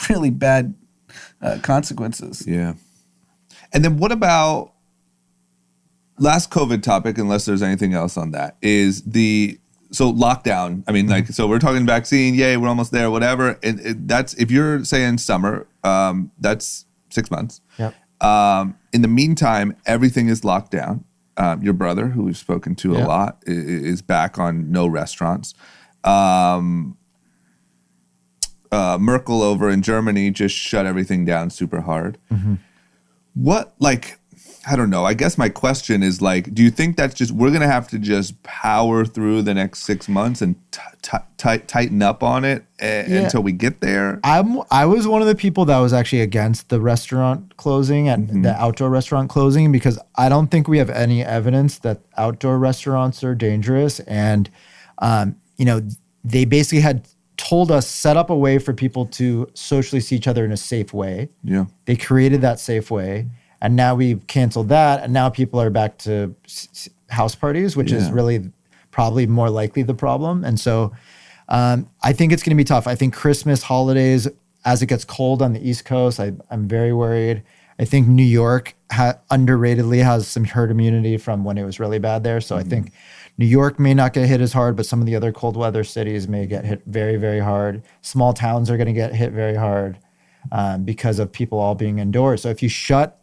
really bad consequences. Yeah. And then what about last COVID topic, unless there's anything else on that, is so lockdown. I mean, so we're talking vaccine, yay, we're almost there, whatever. And that's, if you're saying summer, that's 6 months. Yep. In the meantime, everything is locked down. Your brother, who we've spoken to a lot, is back on no restaurants. Merkel over in Germany just shut everything down super hard. Mm-hmm. What, I don't know. I guess my question is do you think that's just, we're going to have to just power through the next 6 months and tighten up on it until we get there? I was one of the people that was actually against the restaurant closing and the outdoor restaurant closing, because I don't think we have any evidence that outdoor restaurants are dangerous. And, they basically had told us, set up a way for people to socially see each other in a safe way. Yeah. They created that safe way. And now we've canceled that, and now people are back to house parties, which is really probably more likely the problem. And so I think it's going to be tough. I think Christmas, holidays, as it gets cold on the East Coast, I'm very worried. I think New York underratedly has some herd immunity from when it was really bad there. So I think New York may not get hit as hard, but some of the other cold weather cities may get hit very, very hard. Small towns are going to get hit very hard because of people all being indoors. So if you shut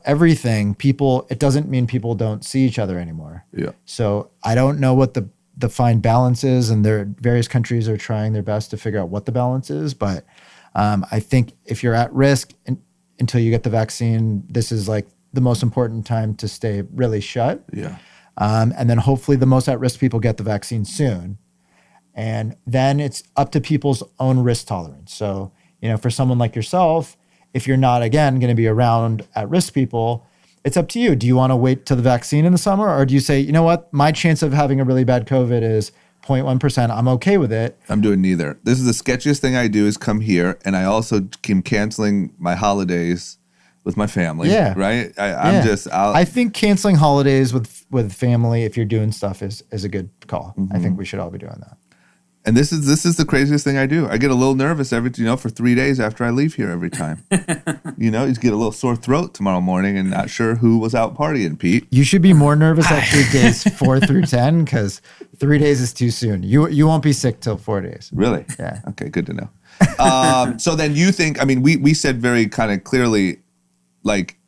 everything, it doesn't mean people don't see each other anymore. Yeah. So I don't know what the fine balance is, and various countries are trying their best to figure out what the balance is. But I think if you're at risk until you get the vaccine, this is the most important time to stay really shut. Yeah. And then hopefully the most at-risk people get the vaccine soon. And then it's up to people's own risk tolerance. So, for someone like yourself, if you're not, again, going to be around at-risk people, it's up to you. Do you want to wait till the vaccine in the summer? Or do you say, you know what, my chance of having a really bad COVID is 0.1%. I'm okay with it. I'm doing neither. This is the sketchiest thing I do is come here, and I also keep canceling my holidays with my family. Yeah. Right. I'm just. I think canceling holidays with family if you're doing stuff is a good call. I think we should all be doing that. And this is the craziest thing I do. I get a little nervous for 3 days after I leave here every time. You just get a little sore throat tomorrow morning and not sure who was out partying, Pete. You should be more nervous after days 4 through 10 because 3 days is too soon. You won't be sick till 4 days. Really? Yeah. Okay, good to know. So then you think, we said very kind of clearly, like,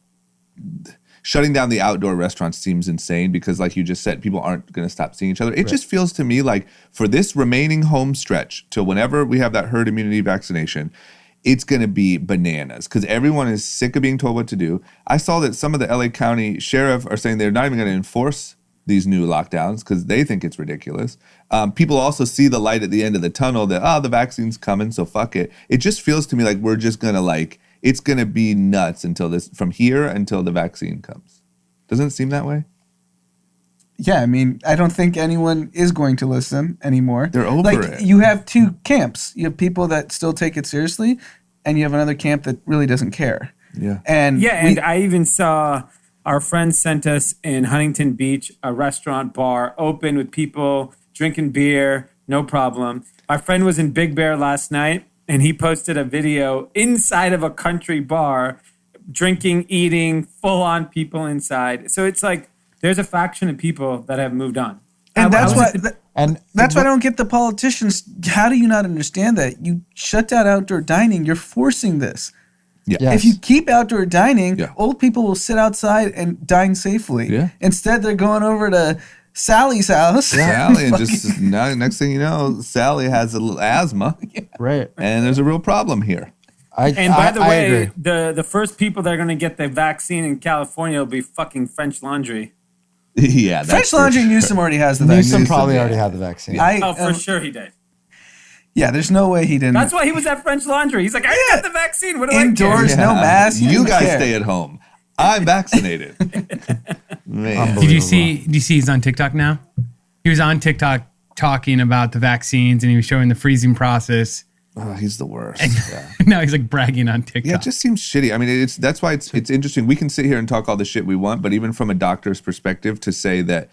shutting down the outdoor restaurants seems insane because, like you just said, people aren't going to stop seeing each other. It just feels to me like for this remaining home stretch till whenever we have that herd immunity vaccination, it's going to be bananas because everyone is sick of being told what to do. I saw that some of the LA County sheriff are saying they're not even going to enforce these new lockdowns because they think it's ridiculous. People also see the light at the end of the tunnel that, the vaccine's coming, so fuck it. It just feels to me like we're just going to it's going to be nuts from here until the vaccine comes. Doesn't it seem that way? Yeah, I don't think anyone is going to listen anymore. They're over it. You have two camps. You have people that still take it seriously, and you have another camp that really doesn't care. Yeah. And I even saw our friends sent us in Huntington Beach, a restaurant bar open with people drinking beer, no problem. My friend was in Big Bear last night, and he posted a video inside of a country bar, drinking, eating, full-on people inside. So it's like there's a faction of people that have moved on. And that's why I don't get the politicians. How do you not understand that? You shut down outdoor dining. You're forcing this. Yeah. Yes. If you keep outdoor dining, old people will sit outside and dine safely. Yeah. Instead, they're going over to Sally's house. Sally, and just now, next thing you know, Sally has a little asthma. Right. And there's a real problem here. And by the way, agree. the first people that are going to get the vaccine in California will be fucking French Laundry. Yeah. French Laundry, Newsom already has the vaccine. Newsom probably already had the vaccine. For sure he did. Yeah, there's no way he didn't. That's why he was at French Laundry. He's like, I got the vaccine. What do Indoors, I care? no mask. You guys stay at home. I'm vaccinated. Man. Did you see he's on TikTok now? He was on TikTok talking about the vaccines and he was showing the freezing process. Oh, he's the worst. Now he's like bragging on TikTok. Yeah, it just seems shitty. That's why it's interesting. We can sit here and talk all the shit we want, but even from a doctor's perspective, to say that,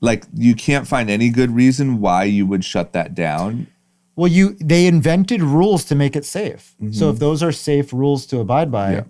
like, you can't find any good reason why you would shut that down. Well, they invented rules to make it safe. So if those are safe rules to abide by,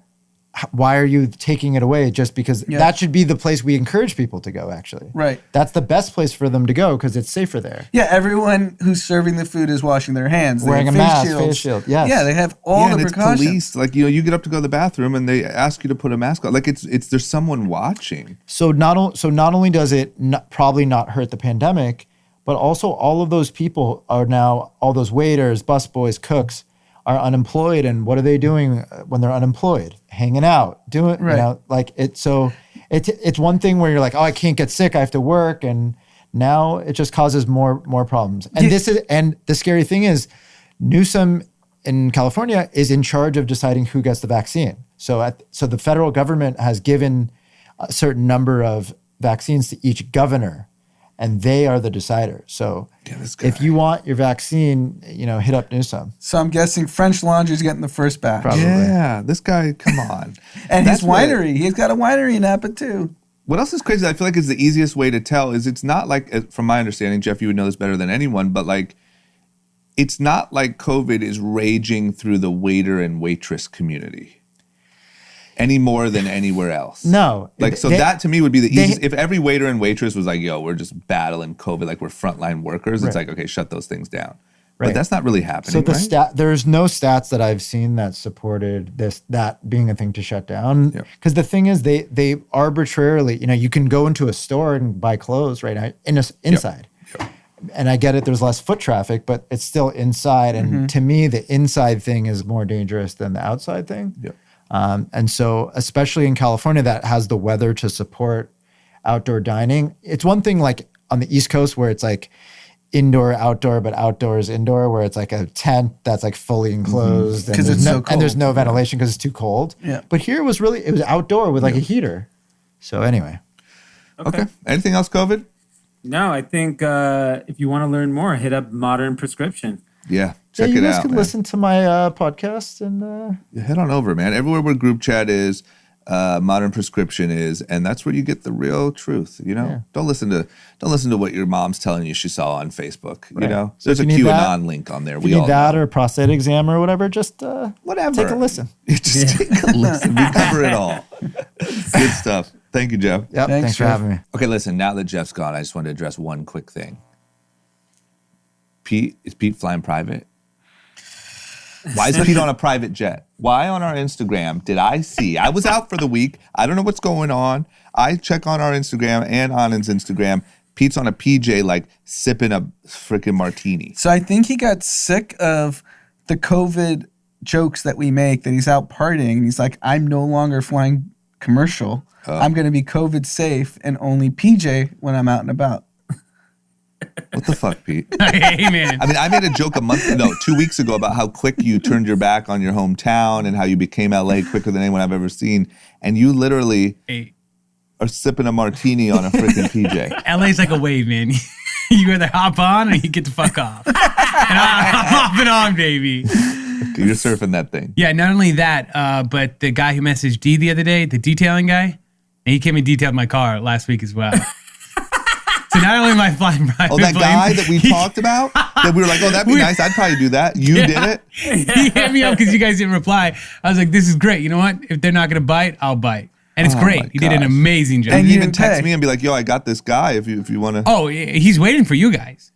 why are you taking it away just because that should be the place we encourage people to go, actually. Right. That's the best place for them to go because it's safer there. Yeah, everyone who's serving the food is washing their hands. Wearing a mask, face shield. Yes. Yeah, they have all the precautions. It's police. Like, you get up to go to the bathroom and they ask you to put a mask on. Like, it's there's someone watching. So not only does it probably not hurt the pandemic, but also all of those people are now, all those waiters, busboys, cooks, are unemployed, and what are they doing when they're unemployed? Hanging out, doing it's one thing where you're like, I can't get sick, I have to work, and now it just causes more problems. And the scary thing is, Newsom in California is in charge of deciding who gets the vaccine. So the federal government has given a certain number of vaccines to each governor, and they are the decider. So if you want your vaccine, hit up Newsom. So I'm guessing French Laundry's getting the first batch. Probably. Yeah, this guy, come on. And his winery. He's got a winery in Napa too. What else is crazy? I feel like it's the easiest way to tell is it's not like, from my understanding, Jeff, you would know this better than anyone, but like, it's not like COVID is raging through the waiter and waitress community any more than anywhere else. No. That to me would be the easiest. If every waiter and waitress was like, we're just battling COVID, like we're frontline workers, it's like, okay, shut those things down. Right. But that's not really happening. So there's no stats that I've seen that supported that being a thing to shut down. Because the thing is, they arbitrarily, you can go into a store and buy clothes right now inside. Yep. And I get it, there's less foot traffic, but it's still inside. And to me, the inside thing is more dangerous than the outside thing. Yep. And so, especially in California, that has the weather to support outdoor dining. It's one thing like on the East Coast where it's like indoor, outdoor, but outdoor is indoor, where it's like a tent that's like fully enclosed because it's so cold. And there's no ventilation because it's too cold. Yeah. But here it was outdoor with like a heater. So anyway. Okay. Anything else, COVID? No, I think if you want to learn more, hit up Modern Prescription. Yeah. Check you it guys out, can man. listen to my podcast and Yeah, head on over, man. Everywhere where group chat is, Modern Prescription is, and that's where you get the real truth. You know, Yeah. don't listen to what your mom's telling you she saw on Facebook. You Right. know, So there's a if you need QAnon link on there. if We you all need that know. or a prostate exam or whatever, just Whatever. take a listen. Just take a listen. We cover it all. Good stuff. Thank you, Jeff. Yep. Thanks for Jeff. having me. Okay, listen. Now that Jeff's gone, I just wanted to address one quick thing. Is Pete flying private? Why is Pete on a private jet? Why on our Instagram did I see? I was out for the week. I don't know what's going on. I check on our Instagram and Anand's Instagram. Pete's on a PJ, like sipping a freaking martini. So I think he got sick of the COVID jokes that we make, that he's out partying. And he's like, I'm no longer flying commercial. I'm going to be COVID safe and only PJ when I'm out and about. What the fuck, Pete? Hey, man. I mean, I made a joke 2 weeks ago about how quick you turned your back on your hometown and how you became LA quicker than anyone I've ever seen. And you literally are sipping a martini on a freaking PJ. LA's like a wave, man. You either hop on or you get the fuck off. And I'm hopping on, baby. You're surfing that thing. Yeah, not only that, but the guy who messaged D the other day, the detailing guy, and he came and detailed my car last week as well. So not only am I flying private Oh, that plane, guy that we talked about? That we were like, oh, that'd be nice. I'd probably do that. You did it? He hit me up because you guys didn't reply. I was like, this is great. You know what? If they're not going to bite, I'll bite. And it's Oh great. my He did an gosh. amazing job. And you even text me and be like, yo, I got this guy if you want to. Oh, he's waiting for you guys.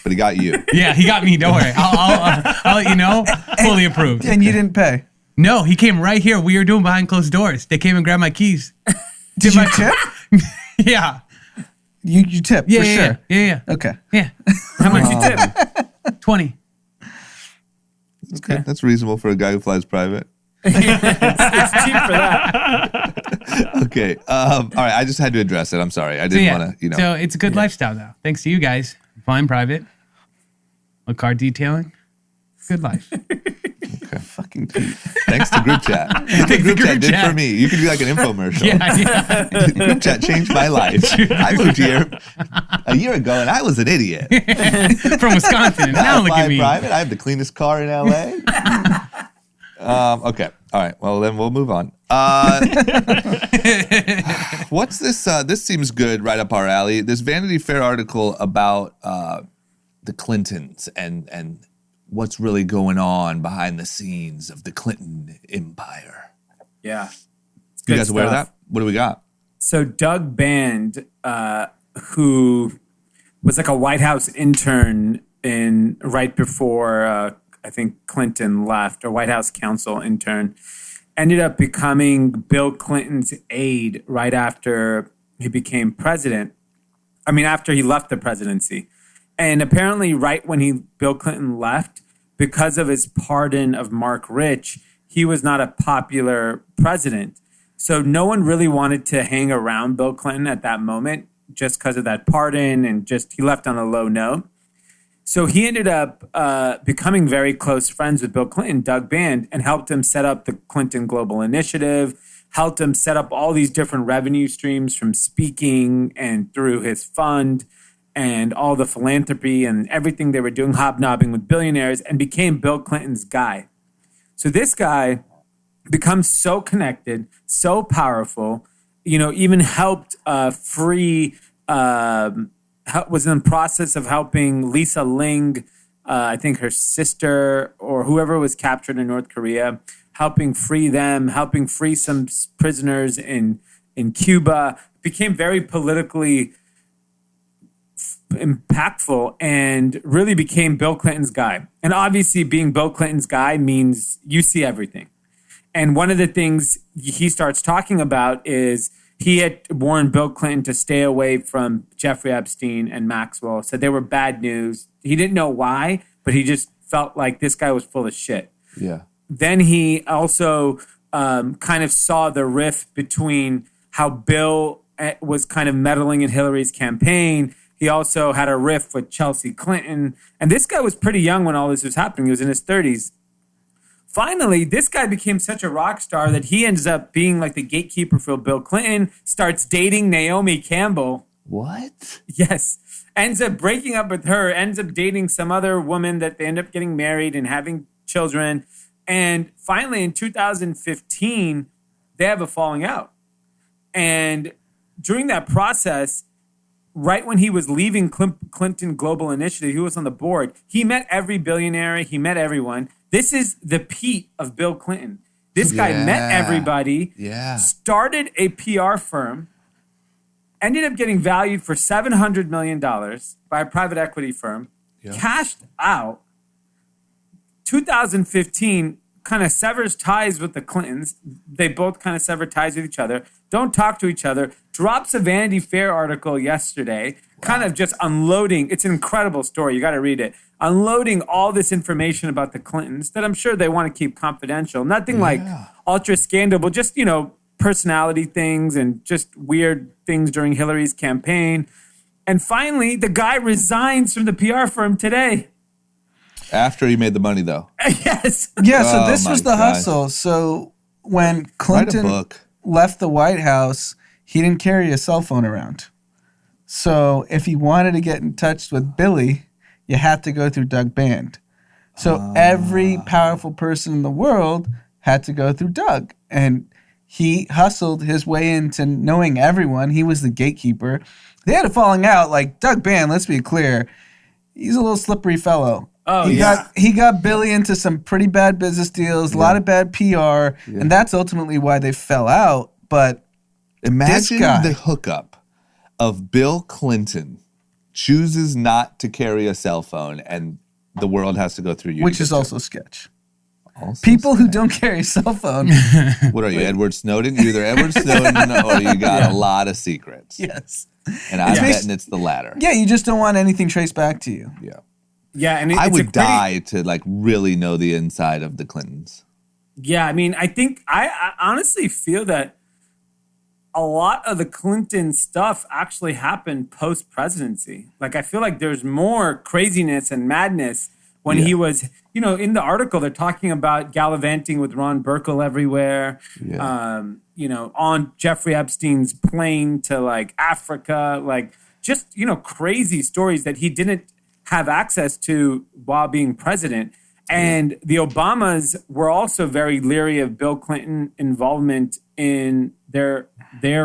But he got you. Yeah, he got me. Don't worry. I'll let you know. Fully approved. And you didn't pay? No, he came right here. We were doing behind closed doors. They came and grabbed my keys. Did you tip? Yeah. You tip Yeah, for yeah, sure. Yeah. Okay. Yeah. How much you tip? 20. Okay. That's reasonable for a guy who flies private. It's cheap for that. Okay. All right. I just had to address it. I'm sorry. I didn't want to, So it's a good lifestyle now. Thanks to you guys. Flying private. A car detailing. Good life. Okay. Fucking Pete. Thanks to group chat. The group chat did for me. You could do like an infomercial. Yeah. Group chat changed my life. I moved here a year ago and I was an idiot. From Wisconsin. And now look at me. Private. I have the cleanest car in LA. Okay. All right. Well, then we'll move on. What's this? This seems good, right up our alley. This Vanity Fair article about the Clintons and what's really going on behind the scenes of the Clinton empire. Yeah. You guys aware of that? What do we got? So Doug Band, who was like a White House intern right before I think Clinton left, or White House counsel intern, ended up becoming Bill Clinton's aide right after he became president. I mean, after he left the presidency. And apparently right when Bill Clinton left, because of his pardon of Mark Rich, he was not a popular president. So no one really wanted to hang around Bill Clinton at that moment just because of that pardon, and just he left on a low note. So he ended up becoming very close friends with Bill Clinton, Doug Band, and helped him set up the Clinton Global Initiative, helped him set up all these different revenue streams from speaking and through his fund and all the philanthropy and everything they were doing, hobnobbing with billionaires, and became Bill Clinton's guy. So this guy becomes so connected, so powerful, even helped free, was in the process of helping Lisa Ling, I think her sister or whoever was captured in North Korea, helping free them, helping free some prisoners in Cuba, became very politically impactful and really became Bill Clinton's guy. And obviously being Bill Clinton's guy means you see everything. And one of the things he starts talking about is he had warned Bill Clinton to stay away from Jeffrey Epstein and Maxwell, said they were bad news. He didn't know why, but he just felt like this guy was full of shit. Yeah. Then he also kind of saw the rift between how Bill was kind of meddling in Hillary's campaign. He also had a rift with Chelsea Clinton. And this guy was pretty young when all this was happening. He was in his 30s. Finally, this guy became such a rock star that he ends up being like the gatekeeper for Bill Clinton, starts dating Naomi Campbell, What? Yes. Ends up breaking up with her, ends up dating some other woman that they end up getting married and having children. And finally, in 2015, they have a falling out. And during that process, right when he was leaving Clinton Global Initiative, he was on the board. He met every billionaire. He met everyone. This is the Pete of Bill Clinton. This guy met everybody, started a PR firm, ended up getting valued for $700 million by a private equity firm, cashed out. 2015 kind of severs ties with the Clintons. They both kind of sever ties with each other, don't talk to each other, drops a Vanity Fair article yesterday, kind of just unloading. It's an incredible story. You got to read it. Unloading all this information about the Clintons that I'm sure they want to keep confidential. Nothing like ultra scandal, but just, personality things and just weird things during Hillary's campaign. And finally, the guy resigns from the PR firm today. After he made the money, though. Yes. Yeah, so this was the hustle. So when Clinton left the White House, he didn't carry a cell phone around. So if he wanted to get in touch with Billy, you had to go through Doug Band. So every powerful person in the world had to go through Doug. And he hustled his way into knowing everyone. He was the gatekeeper. They had a falling out. Like, Doug Band, let's be clear, he's a little slippery fellow. Oh, He got Billy into some pretty bad business deals, a lot of bad PR, and that's ultimately why they fell out. But imagine the hookup of Bill Clinton chooses not to carry a cell phone, and the world has to go through you. Which is also sketch. People who don't carry a cell phone. What are you, Edward Snowden? You're either Edward Snowden or you got a lot of secrets. Yes. And I'm betting it's the latter. Yeah, you just don't want anything traced back to you. Yeah. Yeah, and I would die to really know the inside of the Clintons. Yeah, I mean, I honestly feel that a lot of the Clinton stuff actually happened post-presidency. Like, I feel like there's more craziness and madness when he was, in the article, they're talking about gallivanting with Ron Burkle everywhere, on Jeffrey Epstein's plane to Africa, just, crazy stories that he didn't have access to while being president. And the Obamas were also very leery of Bill Clinton involvement in their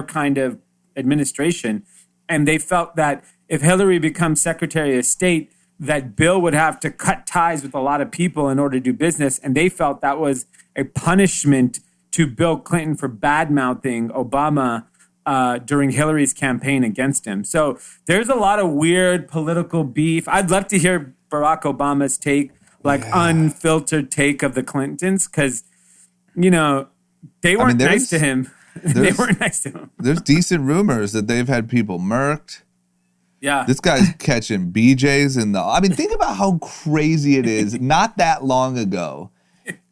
kind of administration. And they felt that if Hillary becomes Secretary of State, that Bill would have to cut ties with a lot of people in order to do business. And they felt that was a punishment to Bill Clinton for bad-mouthing Obama during Hillary's campaign against him. So there's a lot of weird political beef. I'd love to hear Barack Obama's take, unfiltered take of the Clintons, because, they weren't nice to him. They weren't nice to him. There's decent rumors that they've had people murked. Yeah. This guy's catching BJs in the... I mean, think about how crazy it is not that long ago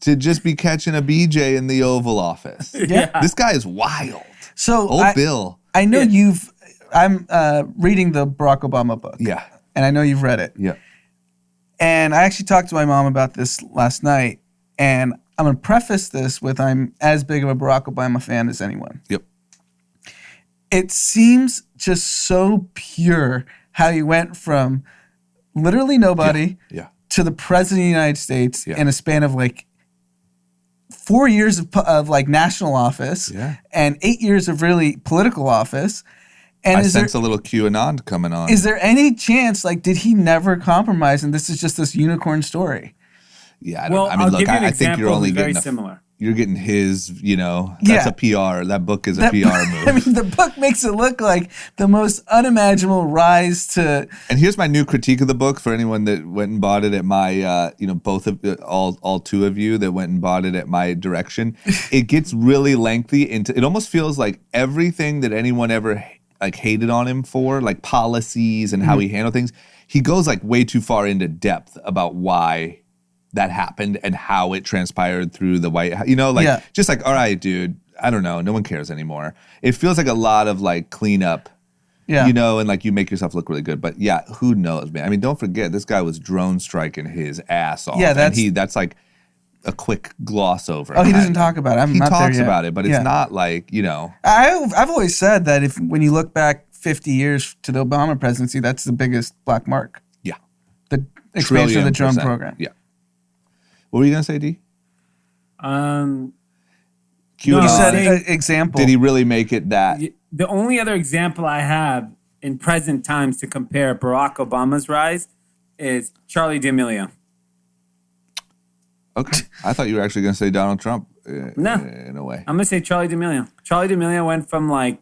to just be catching a BJ in the Oval Office. Yeah. This guy is wild. So Bill. I know I'm reading the Barack Obama book. Yeah. And I know you've read it. Yeah. And I actually talked to my mom about this last night. And I'm going to preface this with I'm as big of a Barack Obama fan as anyone. Yep. It seems just so pure how he went from literally nobody to the president of the United States in a span of 4 years of national office and 8 years of really political office. And I sense a little QAnon coming on. Is there any chance, did he never compromise and this is just this unicorn story? Yeah, I think you're only getting similar. You're getting his, that's a PR. That book is a PR move. I mean, the book makes it look like the most unimaginable rise to... And here's my new critique of the book for anyone that went and bought it at my, all two of you that went and bought it at my direction. It gets really lengthy. It almost feels like everything that anyone ever hated on him for, policies and how he handled things, he goes way too far into depth about why that happened and how it transpired through the White House. Just all right, dude, I don't know. No one cares anymore. It feels like a lot of cleanup, and you make yourself look really good. But yeah, who knows, man? I mean, don't forget, this guy was drone striking his ass off. Yeah, that's a quick gloss over. Oh, he doesn't talk about it. He talks about it, but it's not I've always said that when you look back 50 years to the Obama presidency, that's the biggest black mark. Yeah. The expansion of the drone %. program. Yeah. What were you gonna say, D? You said an example. Did he really make it that? The only other example I have in present times to compare Barack Obama's rise is Charlie D'Amelio. Okay. I thought you were actually going to say Donald Trump No. in a way. I'm going to say Charlie D'Amelio. Charlie D'Amelio went from like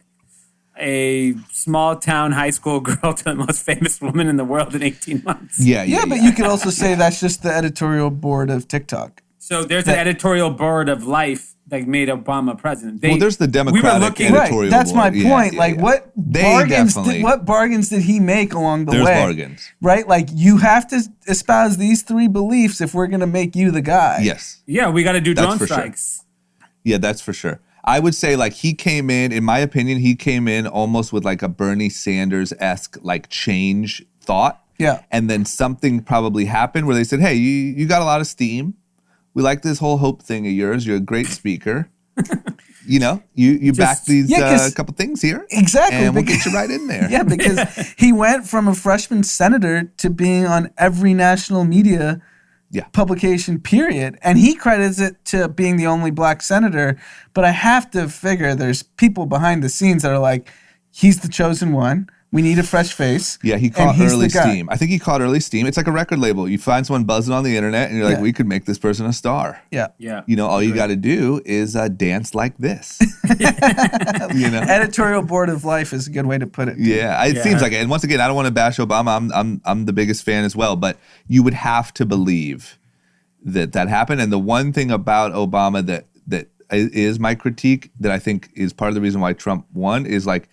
a small town high school girl to the most famous woman in the world in 18 months. Yeah, but you could also say that's just the editorial board of TikTok. So there's an editorial board of Life that made Obama president. Well, there's the Democratic editorial right. That's board. my point. What bargains did he make along the way? There's bargains. Right? Like, you have to espouse these 3 beliefs if we're going to make you the guy. Yes. Yeah, we got to do That's drone for strikes. Sure. Yeah, that's for sure. I would say, like, he came in my opinion, he came in almost with like a Bernie Sanders-esque like change thought. Yeah. And then something probably happened where they said, hey, you got a lot of steam. We like this whole hope thing of yours. You're a great speaker. You back these couple things here. Exactly. And we'll get you right in there. Yeah, because he went from a freshman senator to being on every national media publication, period. And he credits it to being the only black senator. But I have to figure there's people behind the scenes that are like, he's the chosen one. We need a fresh face. Yeah, he caught early steam. I think he caught early steam. It's like a record label. You find someone buzzing on the internet and you're like, we could make this person a star. Yeah. Yeah. All you got to do is dance like this. Editorial board of Life is a good way to put it. Yeah, it seems like it. And once again, I don't want to bash Obama. I'm the biggest fan as well. But you would have to believe that happened. And the one thing about Obama that is my critique that I think is part of the reason why Trump won is like,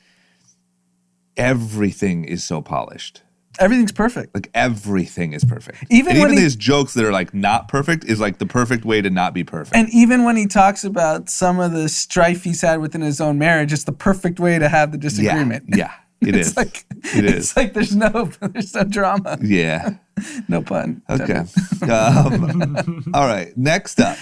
everything is so polished. Everything's perfect. Like everything is perfect. And even his jokes that are like not perfect is like the perfect way to not be perfect. And even when he talks about some of the strife he's had within his own marriage, it's the perfect way to have the disagreement. Yeah, it is. It's like there's no drama. Yeah. No pun. Okay. All right. Next up,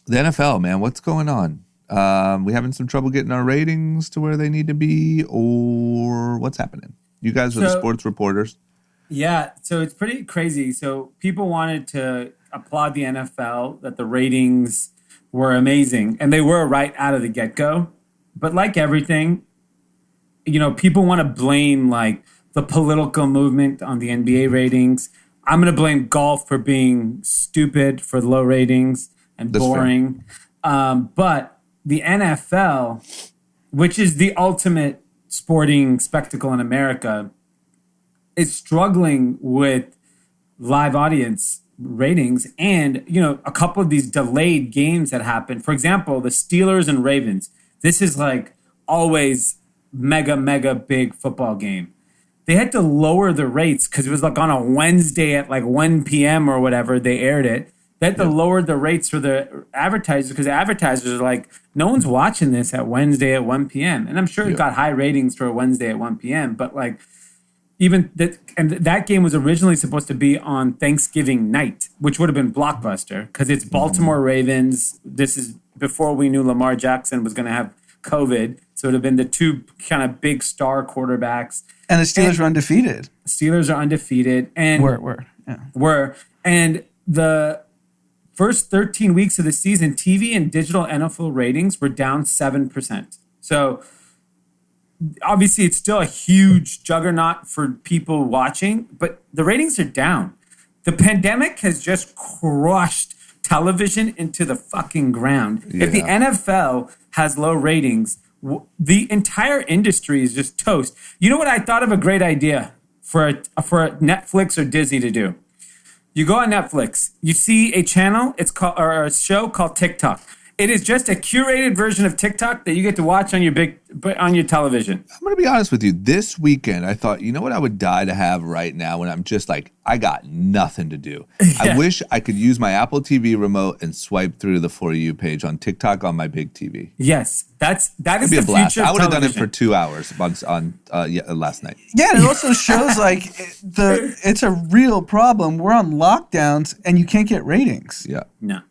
the NFL, man. What's going on? We having some trouble getting our ratings to where they need to be, or what's happening? You guys are the sports reporters. Yeah, so it's pretty crazy. So people wanted to applaud the NFL that the ratings were amazing, and they were right out of the get-go. But like everything, people want to blame like the political movement on the NBA ratings. I'm going to blame golf for being stupid for low ratings and boring. But the NFL, which is the ultimate sporting spectacle in America, is struggling with live audience ratings and, a couple of these delayed games that happened. For example, the Steelers and Ravens. This is like always mega big football game. They had to lower the rates because it was like on a Wednesday at like 1 p.m. or whatever they aired it. They had to lower the rates for the advertisers because the advertisers are like, no one's watching this at Wednesday at 1 p.m. And I'm sure it got high ratings for a Wednesday at 1 p.m. But like even that game was originally supposed to be on Thanksgiving night, which would have been blockbuster because it's Baltimore Ravens. This is before we knew Lamar Jackson was going to have COVID. So it would have been the two kind of big star quarterbacks. And the Steelers were undefeated. Steelers are undefeated. And were. And the first 13 weeks of the season, TV and digital NFL ratings were down 7%. So obviously it's still a huge juggernaut for people watching, but the ratings are down. The pandemic has just crushed television into the fucking ground. Yeah. If the NFL has low ratings, the entire industry is just toast. You know what I thought of a great idea for Netflix or Disney to do? You go on Netflix, you see a channel, or a show called TikTok. It is just a curated version of TikTok that you get to watch on your television. I'm going to be honest with you. This weekend, I thought, you know what I would die to have right now when I'm just like, I got nothing to do. Yeah. I wish I could use my Apple TV remote and swipe through the For You page on TikTok on my big TV. Yes, that is the future of television. I would have done it for 2 hours on last night. Yeah, and it also shows like it's a real problem. We're on lockdowns and you can't get ratings. Yeah. No.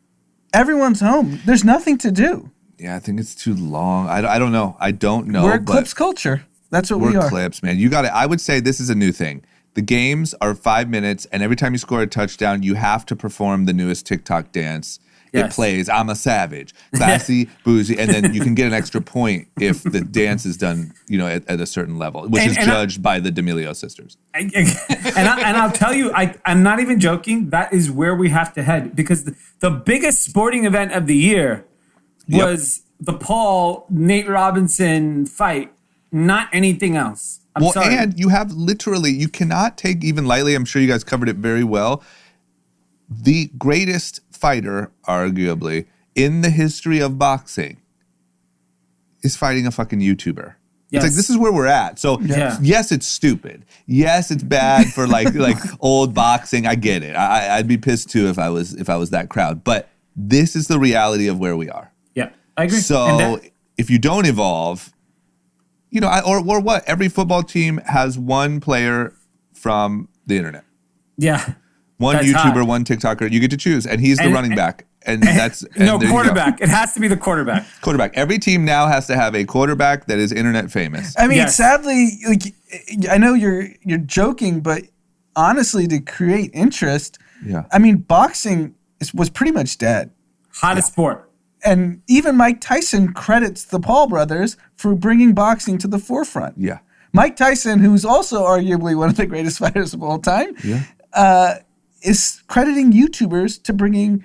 Everyone's home. There's nothing to do. Yeah, I think it's too long. I don't know. I don't know. We're eclipse culture. That's what We're we are. clips, man. You got it. I would say this is a new thing. The games are 5 minutes, and every time you score a touchdown, you have to perform the newest TikTok dance. It plays, I'm a savage, classy, boozy, and then you can get an extra point if the dance is done, at a certain level, which is judged by the D'Amelio sisters. And I'll tell you, I'm not even joking. That is where we have to head, because the biggest sporting event of the year was the Paul Nate Robinson fight, not anything else. I'm sorry. And you have you cannot take even lightly, I'm sure you guys covered it very well, the greatest fighter, arguably, in the history of boxing is fighting a fucking YouTuber. It's like, this is where we're at. So yes, it's stupid. Yes, it's bad for like old boxing. I get it. I'd be pissed too if I was that crowd. But this is the reality of where we are. Yeah, I agree. So if you don't evolve, or what? Every football team has one player from the internet. Yeah. One That's YouTuber, hot. one TikToker. You get to choose, and he's the running back. And that's quarterback. It has to be the quarterback. Quarterback. Every team now has to have a quarterback that is internet famous. I mean, sadly, I know you're joking, but honestly, to create interest, I mean, boxing was pretty much dead. Hottest sport. And even Mike Tyson credits the Paul brothers for bringing boxing to the forefront. Yeah. Mike Tyson, who's also arguably one of the greatest fighters of all time, is crediting YouTubers to bringing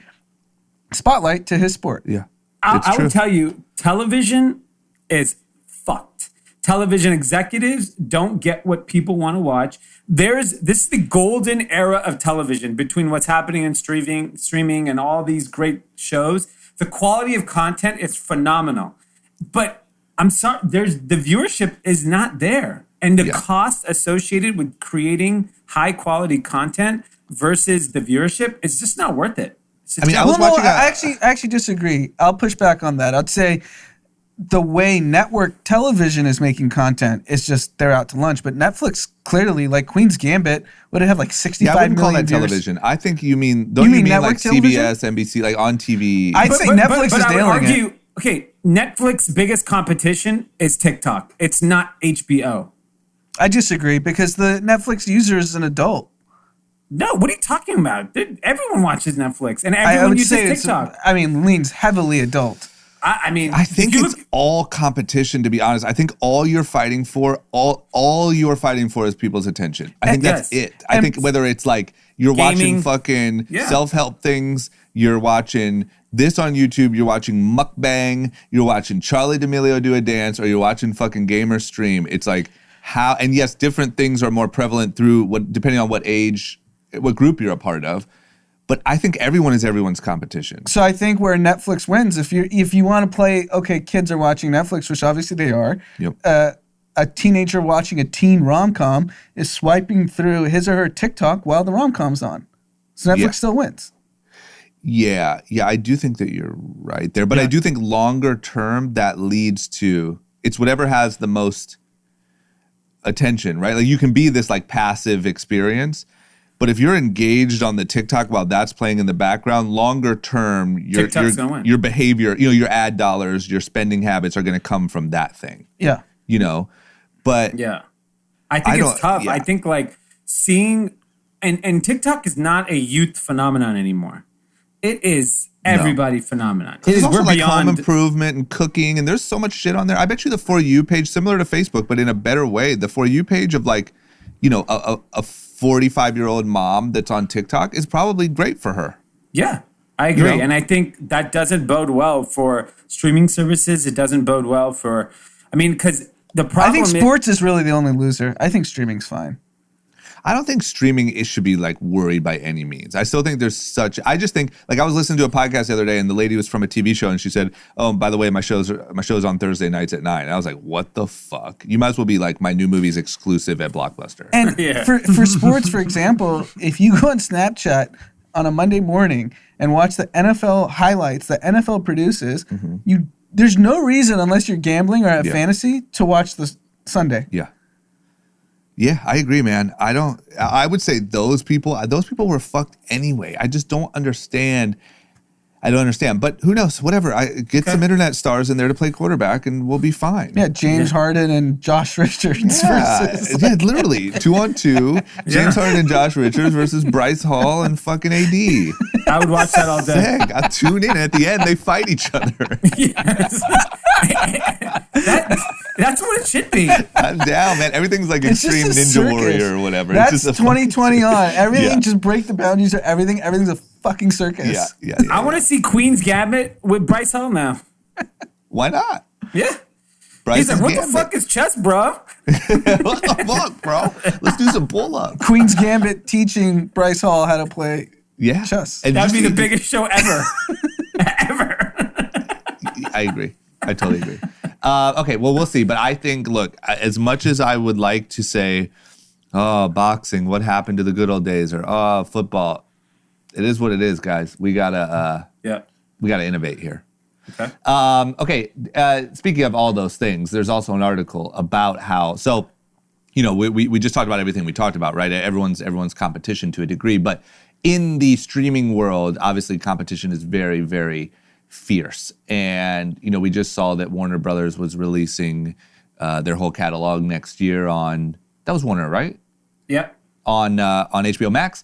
spotlight to his sport. Yeah. I will tell you, television is fucked. Television executives don't get what people want to watch. This is the golden era of television between what's happening in streaming and all these great shows. The quality of content is phenomenal. But I'm sorry, the viewership is not there. And the cost associated with creating high quality content versus the viewership is just not worth it. I actually disagree. I'll push back on that. I'd say the way network television is making content is just they're out to lunch. But Netflix clearly, like Queen's Gambit, would have like 65 I wouldn't call that viewers. television. I think you mean like CBS, NBC, like on TV? I'd say Netflix is nailing it. Okay, Netflix's biggest competition is TikTok. It's not HBO. I disagree because the Netflix user is an adult. No, what are you talking about? Everyone watches Netflix and everyone uses TikTok. Leans heavily adult. I think it's all competition, to be honest. I think all you're fighting for is people's attention. I think that's it. I think whether it's like you're watching fucking self-help things, you're watching this on YouTube, you're watching mukbang, you're watching Charlie D'Amelio do a dance, or you're watching fucking gamers stream. It's like how, and yes, different things are more prevalent depending on what age, what group you're a part of. But I think everyone is everyone's competition. So I think where Netflix wins, if you want to play, okay, kids are watching Netflix, which obviously they are. Yep. A teenager watching a teen rom-com is swiping through his or her TikTok while the rom-com's on. So Netflix still wins. Yeah, I do think that you're right there. But I do think longer term that leads to, it's whatever has the most attention, right? Like you can be this like passive experience. But if you're engaged on the TikTok while that's playing in the background, longer term, your behavior, your ad dollars, your spending habits are going to come from that thing. Yeah. But I think it's tough. Yeah. I think like seeing, and TikTok is not a youth phenomenon anymore. It is everybody phenomenon. There's also like home improvement and cooking, and there's so much shit on there. I bet you the For You page, similar to Facebook, but in a better way, the For You page of like, a 45-year-old mom that's on TikTok is probably great for her. Yeah, I agree. And I think that doesn't bode well for streaming services. It doesn't bode well for, because the problem I think sports is really the only loser. I think streaming's fine. I don't think streaming should be like worried by any means. I still think I just think, like I was listening to a podcast the other day and the lady was from a TV show and she said, oh, by the way, my show's on Thursday nights at 9. And I was like, what the fuck? You might as well be like, my new movie's exclusive at Blockbuster. And for sports, for example, if you go on Snapchat on a Monday morning and watch the NFL highlights that NFL produces, there's no reason, unless you're gambling or have fantasy, to watch the Sunday. Yeah. Yeah, I agree, man. I would say those people were fucked anyway. I just don't understand I don't understand, but who knows? Whatever. I get some internet stars in there to play quarterback, and we'll be fine. Yeah, James Harden and Josh Richards versus. Yeah, literally 2-on-2. James Harden and Josh Richards versus Bryce Hall and fucking AD. I would watch that all day. Sick. I'll tune in. At the end, they fight each other. Yes. That's what it should be. I'm down, man. Everything's like It's Extreme just a Ninja circus. Warrior or whatever. That's it's just 2020 on. Everything Yeah. just break the boundaries of everything. Everything's a fucking circus. Yeah. I want to see Queen's Gambit with Bryce Hall now. Why not? Yeah. Bryce He's like, what the fuck is chess, bro? What the fuck, bro? Let's do some pull-ups. Queen's Gambit teaching Bryce Hall how to play chess. And That'd just be the biggest show ever. I agree. I totally agree. Okay, well, we'll see. But I think, look, as much as I would like to say, oh, boxing, what happened to the good old days? Or, oh, football. It is what it is, guys. We gotta innovate here. Okay. Speaking of all those things, there's also an article about how, so, you know, we just talked about everything we talked about, right? Everyone's competition to a degree, but in the streaming world, obviously competition is very, very fierce. And, you know, we just saw that Warner Brothers was releasing their whole catalog next year on, that was Warner, right? Yep. On HBO Max.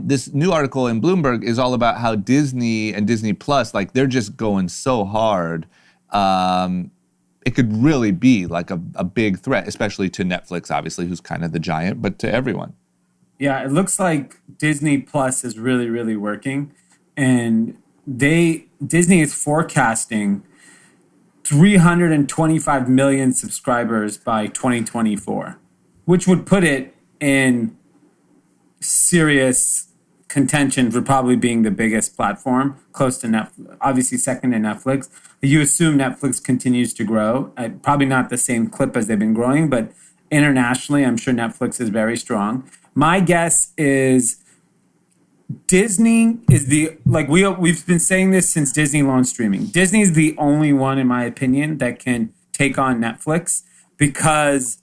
This new article in Bloomberg is all about how Disney and Disney Plus, like they're just going so hard. It could really be like a big threat, especially to Netflix, obviously, who's kind of the giant, but to everyone. Yeah, it looks like Disney Plus is really, really working. And Disney is forecasting 325 million subscribers by 2024, which would put it in serious contention for probably being the biggest platform, close to Netflix, obviously second to Netflix. You assume Netflix continues to grow, at probably not the same clip as they've been growing, but internationally, I'm sure Netflix is very strong. My guess is Disney is we've been saying this since Disney launched streaming. Disney is the only one, in my opinion, that can take on Netflix because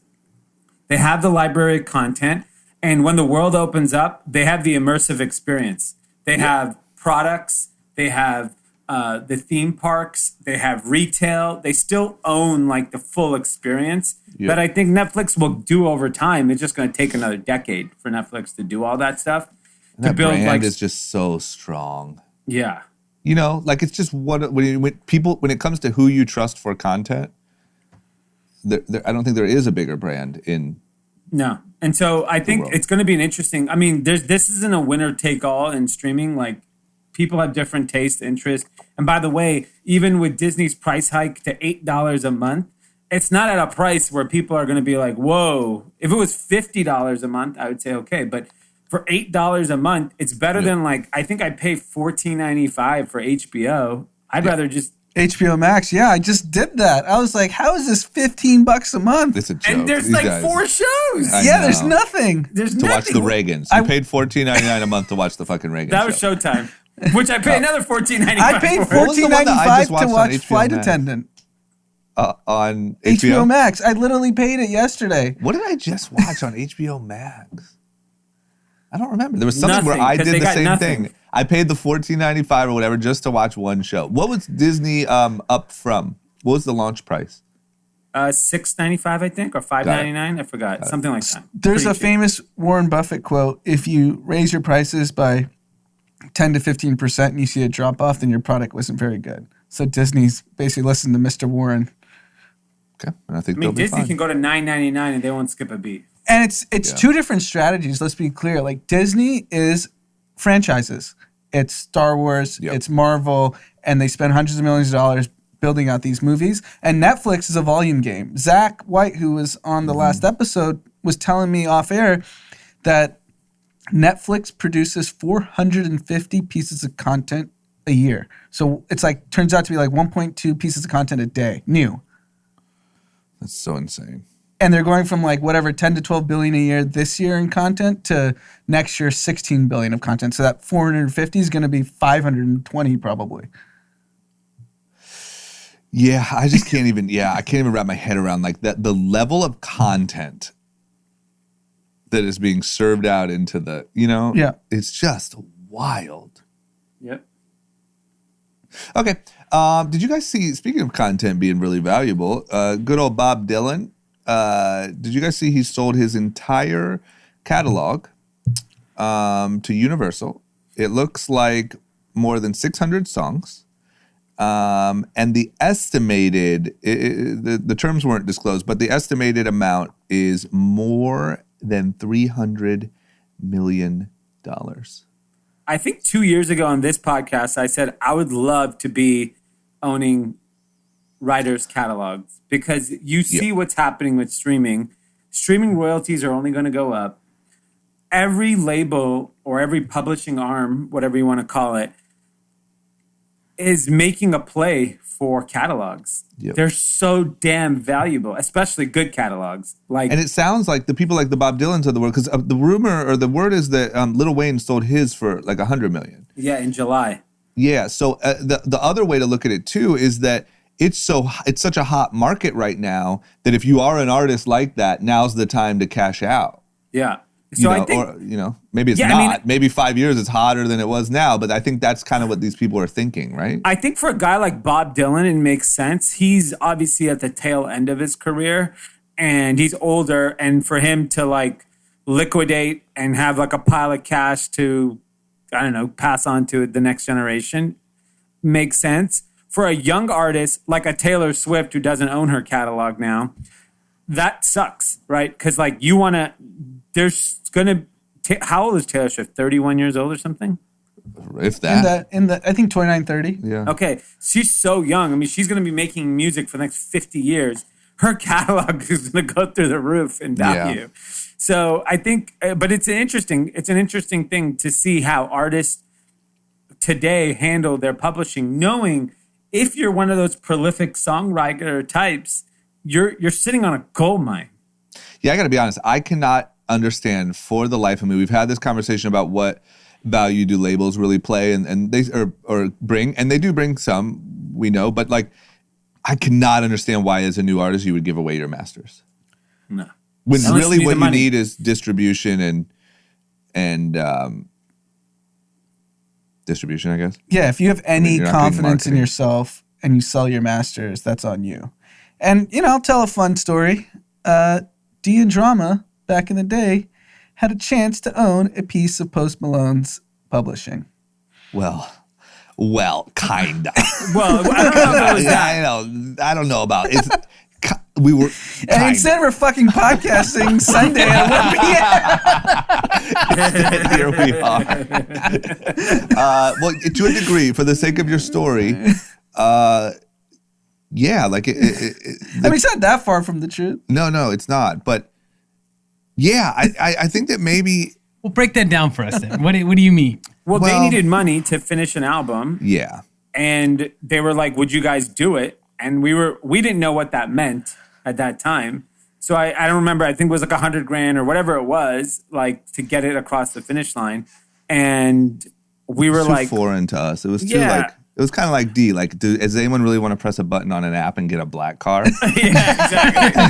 they have the library of content. And when the world opens up, they have the immersive experience. They have products, they have the theme parks, they have retail. They still own like the full experience. Yep. But I think Netflix will do over time. It's just going to take another decade for Netflix to do all that stuff. And that brand is just so strong. Yeah. You know, like it's just when it comes to who you trust for content, I don't think there is a bigger brand in. No. And so I think it's going to be an interesting, I mean, this isn't a winner take all in streaming. Like people have different tastes, interests. And by the way, even with Disney's price hike to $8 a month, it's not at a price where people are going to be like, whoa. If it was $50 a month, I would say, okay. But for $8 a month, it's better than like, I think I pay $14.95 for HBO. I'd rather just. HBO Max, yeah, I just did that. I was like, how is this $15 a month? It's a joke. And there's like 4 shows. There's nothing. There's to nothing. watch the Reagans. You paid $14.99 a month to watch the fucking Reagans. That was Showtime, which I paid another $14.95 I paid $14.95 to watch Flight Attendant. On HBO Max. I literally paid it yesterday. What did I just watch on HBO Max? I don't remember. There was something where I did the same thing. I paid the $14.95 or whatever just to watch one show. What was Disney up from? What was the launch price? $6.95, I think, or $5.99. I forgot. Something like that. There's a famous Warren Buffett quote: "If you raise your prices by 10 to 15% and you see a drop off, then your product wasn't very good." So Disney's basically listened to Mr. Warren. Okay, and I mean, Disney can go to $9.99 and they won't skip a beat. And it's two different strategies. Let's be clear. Like Disney is franchises. It's Star Wars, it's Marvel, and they spend hundreds of millions of dollars building out these movies. And Netflix is a volume game. Zach White, who was on the last episode, was telling me off air that Netflix produces 450 pieces of content a year. So it's like, turns out to be like 1.2 pieces of content a day, new. That's so insane. And they're going from like whatever 10 to 12 billion a year this year in content to next year 16 billion of content. So that 450 is going to be 520 probably. Yeah, I just can't even. I can't even wrap my head around like that. The level of content that is being served out into the, it's just wild. Yep. Okay. Did you guys see, speaking of content being really valuable, good old Bob Dylan, did you guys see he sold his entire catalog to Universal? It looks like more than 600 songs. And the estimated, the terms weren't disclosed, but the estimated amount is more than $300 million. I think 2 years ago on this podcast, I said I would love to be owning writers' catalogs because you see what's happening with streaming. Streaming royalties are only going to go up. Every label or every publishing arm, whatever you want to call it, is making a play for catalogs. They're so damn valuable, especially good catalogs. And it sounds like the people like the Bob Dylans of the world, because the rumor or the word is that Lil Wayne sold his for like $100 million. Yeah, in July. Yeah. So the other way to look at it too is that it's such a hot market right now that if you are an artist like that, now's the time to cash out. Yeah. So I think, or, maybe it's not. Maybe 5 years it's hotter than it was now, but I think that's kind of what these people are thinking, right? I think for a guy like Bob Dylan, it makes sense. He's obviously at the tail end of his career and he's older. And for him to like liquidate and have like a pile of cash to, I don't know, pass on to the next generation makes sense. For a young artist like a Taylor Swift who doesn't own her catalog now, that sucks, right? Because like you want to, there's going to, how old is Taylor Swift? 31 years old or something? If that. In the I think 29, 30. Yeah. Okay. She's so young. I mean, she's going to be making music for the next 50 years. Her catalog is going to go through the roof in value. Yeah. So I think, but it's an interesting thing to see how artists today handle their publishing, knowing if you're one of those prolific songwriter types, you're sitting on a gold mine. Yeah, I got to be honest. I cannot understand for the life of me. We've had this conversation about what value do labels really play and they or bring, and they do bring some, we know, but like I cannot understand why as a new artist you would give away your masters. No. When really what you need is distribution and distribution, I guess. Yeah, if you have any confidence in yourself and you sell your masters, that's on you. And, I'll tell a fun story. D and Drama, back in the day, had a chance to own a piece of Post Malone's publishing. Well, kinda. Well, I don't know if it was that. I don't know about it. We were, and instead we're fucking podcasting Sunday at 1 p.m. Here we are. Well, to a degree, for the sake of your story, yeah, like I mean, it's not that far from the truth. No, it's not. But yeah, I think that maybe. Well, break that down for us then. What do you mean? Well, they needed money to finish an album. Yeah. And they were like, would you guys do it? And we didn't know what that meant at that time. So I don't remember. I think it was like $100,000 or whatever it was, like to get it across the finish line. And we were like, too foreign to us. It was too like. It was kind of like D. Like, does anyone really want to press a button on an app and get a black car? Yeah, exactly.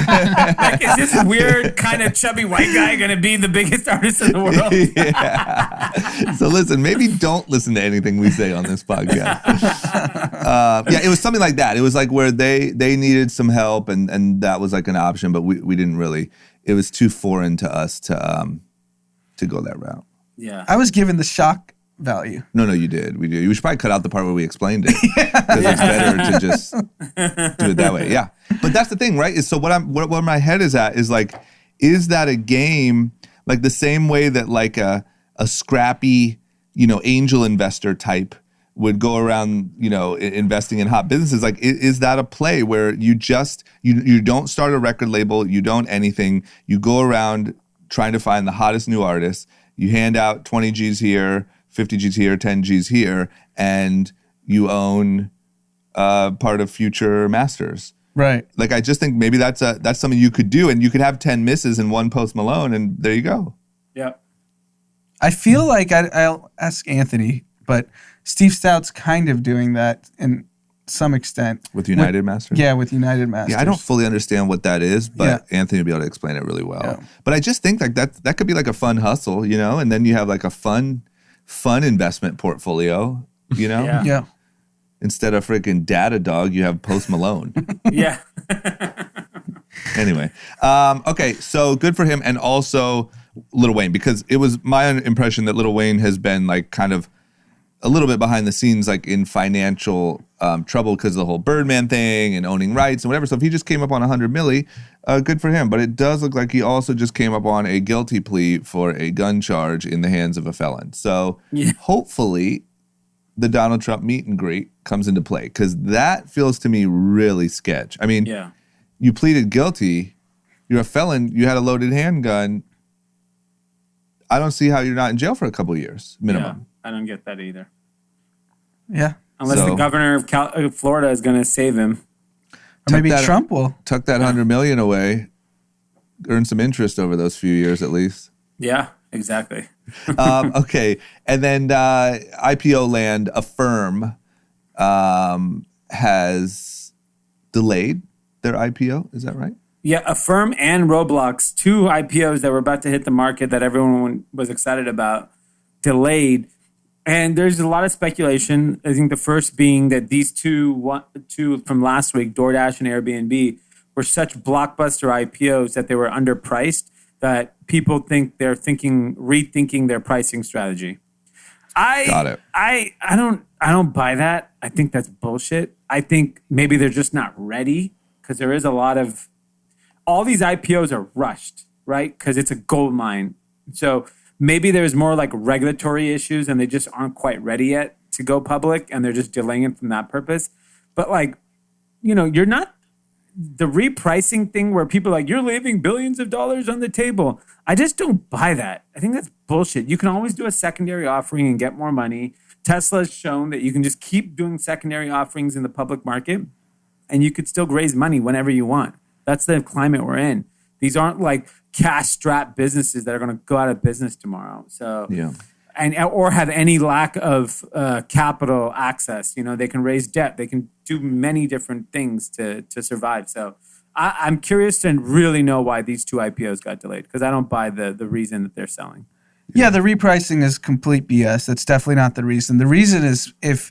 Like, is this weird kind of chubby white guy going to be the biggest artist in the world? Yeah. So listen, maybe don't listen to anything we say on this podcast. Yeah, it was something like that. It was like where they needed some help, and that was like an option, but we didn't really. It was too foreign to us to go that route. Yeah, I was given the shock value. No, you did. We did. You should probably cut out the part where we explained it because it's better to just do it that way. Yeah, but that's the thing, right? Is so what my head is at is like, is that a game like the same way that like a scrappy angel investor type would go around investing in hot businesses? Like, is that a play where you just you don't start a record label, you don't anything, you go around trying to find the hottest new artists, you hand out 20 G's here, 50 G's here, 10 G's here, and you own part of future masters. Right. Like, I just think maybe that's something you could do, and you could have 10 misses in one Post Malone, and there you go. Yeah. I feel like I'll ask Anthony, but Steve Stout's kind of doing that in some extent. With United Masters? Yeah, with United Masters. Yeah, I don't fully understand what that is, but Anthony will be able to explain it really well. Yeah. But I just think like that could be like a fun hustle, and then you have like a fun investment portfolio, Yeah. instead of freaking Data Dog, you have Post Malone. Yeah. Anyway, okay, so good for him, and also Lil Wayne, because it was my impression that Lil Wayne has been like kind of a little bit behind the scenes, like in financial trouble because of the whole Birdman thing and owning rights and whatever. So if he just came up on 100 milli, good for him. But it does look like he also just came up on a guilty plea for a gun charge in the hands of a felon. So hopefully the Donald Trump meet and greet comes into play, because that feels to me really sketch. I mean, you pleaded guilty, you're a felon, you had a loaded handgun. I don't see how you're not in jail for a couple of years minimum. Yeah, I don't get that either. Yeah. Unless the governor of Florida is going to save him. Or maybe Trump will. Tuck that 100 million away, earn some interest over those few years at least. Yeah, exactly. Okay. And then IPO land, Affirm has delayed their IPO. Is that right? Yeah, Affirm and Roblox, two IPOs that were about to hit the market that everyone was excited about, delayed. And there's a lot of speculation. I think the first being that these two from last week, DoorDash and Airbnb, were such blockbuster IPOs that they were underpriced, that people think they're rethinking their pricing strategy. Got it. I don't buy that. I think that's bullshit. I think maybe they're just not ready, because there is a lot of, all these IPOs are rushed, right? Because it's a gold mine. So maybe there's more like regulatory issues and they just aren't quite ready yet to go public, and they're just delaying it from that purpose. But like, you're not, the repricing thing where people are like, you're leaving billions of dollars on the table. I just don't buy that. I think that's bullshit. You can always do a secondary offering and get more money. Tesla's shown that you can just keep doing secondary offerings in the public market and you could still raise money whenever you want. That's the climate we're in. These aren't like cash-strapped businesses that are going to go out of business tomorrow. So, or have any lack of capital access. They can raise debt. They can do many different things to survive. So, I'm curious to really know why these two IPOs got delayed, because I don't buy the reason that they're selling. Yeah, the repricing is complete BS. That's definitely not the reason. The reason is, if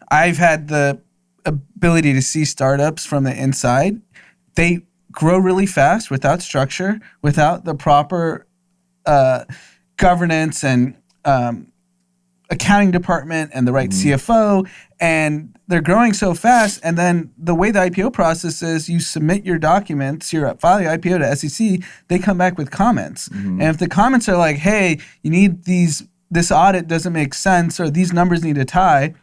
I've had the ability to see startups from the inside, they grow really fast without structure, without the proper governance and accounting department and the right CFO, and they're growing so fast. And then the way the IPO process is, you submit your documents, you file your IPO to SEC, they come back with comments. And if the comments are like, hey, you need this audit doesn't make sense, or these numbers need to tie,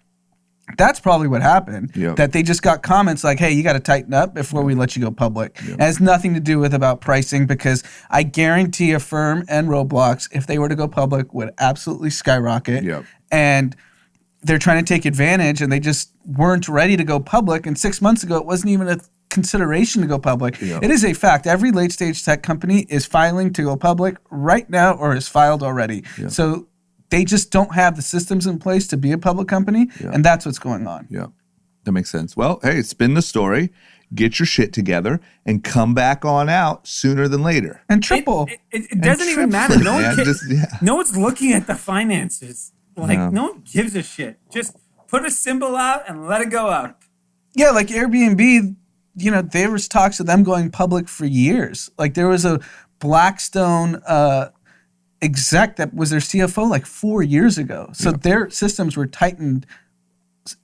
that's probably what happened. That they just got comments like, hey, you got to tighten up before we let you go public. It has nothing to do with about pricing, because I guarantee Affirm and Roblox, if they were to go public, would absolutely skyrocket. And they're trying to take advantage, and they just weren't ready to go public. And 6 months ago, it wasn't even a consideration to go public. It is a fact. Every late stage tech company is filing to go public right now, or is filed already. So they just don't have the systems in place to be a public company, and that's what's going on. Yeah, that makes sense. Well, hey, spin the story, get your shit together, and come back on out sooner than later. And triple. It doesn't even matter. No one's looking at the finances. No one gives a shit. Just put a symbol out and let it go out. Yeah, like Airbnb, there was talks of them going public for years. Like, there was a Blackstone exec that was their CFO like 4 years ago. So their systems were tightened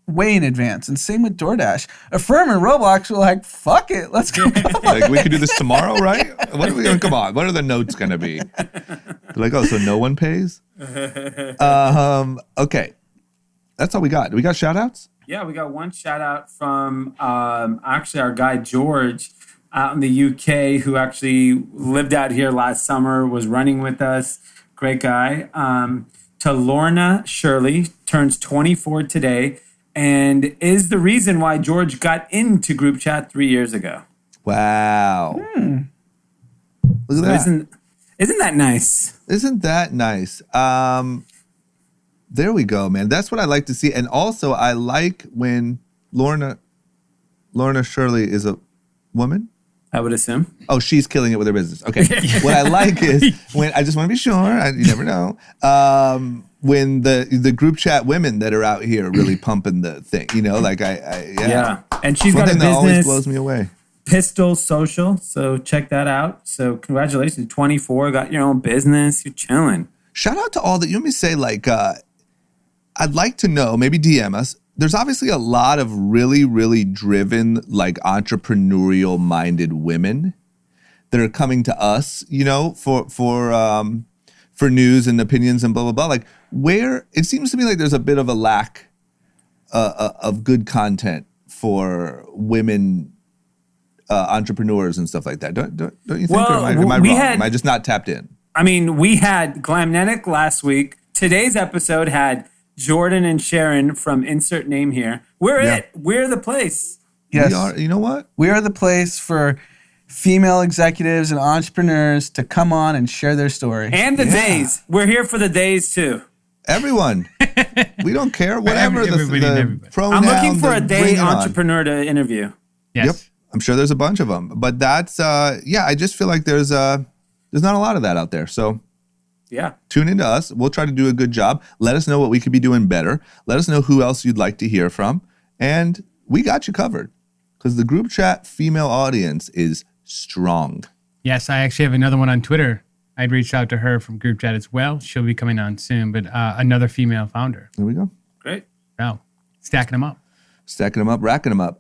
way in advance. And same with DoorDash. Affirm and Roblox were like, fuck it, let's go public. Like, we could do this tomorrow, right? What are we going to, come on, what are the notes going to be? They're like, oh, so no one pays? Okay. That's all we got. Do we got shout outs? Yeah, we got one shout out from actually our guy George out in the UK, who actually lived out here last summer, was running with us. Great guy. To Lorna Shirley, turns 24 today, and is the reason why George got into group chat 3 years ago. Wow. Look at that. Isn't that nice? Isn't that nice? There we go, man. That's what I like to see. And also, I like when Lorna Shirley is a woman. I would assume. Oh, she's killing it with her business. Okay. What I like is when, I just want to be sure, you never know. when the group chat women that are out here really pumping the thing, like Yeah. And she's One got a thing that always business, blows me away. Pistol Social. So check that out. So congratulations, 24, got your own business. You're chilling. Shout out to all that. You want me to say, I'd like to know, maybe DM us. There's obviously a lot of really, really driven, entrepreneurial minded women that are coming to us, for news and opinions and blah, blah, blah. Where it seems to me like there's a bit of a lack of good content for women entrepreneurs and stuff like that. Don't you think? Well, or am I wrong? had- Am I just not tapped in? I mean, we had Glamnetic last week. Today's episode had Jordan and Sharon from insert name here. We're it. We're the place. Yes. We are, you know what? We are the place for female executives and entrepreneurs to come on and share their story. And the days. We're here for the days too. Everyone. We don't care. Whatever Everybody and the everybody. pronoun. I'm looking for a bring day it on. entrepreneur to interview. Yes. Yep. I'm sure there's a bunch of them. But that's, I just feel like there's not a lot of that out there. So Yeah. tune into us. We'll try to do a good job. Let us know what we could be doing better. Let us know who else you'd like to hear from. And we got you covered because the group chat female audience is strong. Yes, I actually have another one on Twitter. I'd reached out to her from group chat as well. She'll be coming on soon, but another female founder. There we go. Great. Wow. Stacking them up. Stacking them up, racking them up.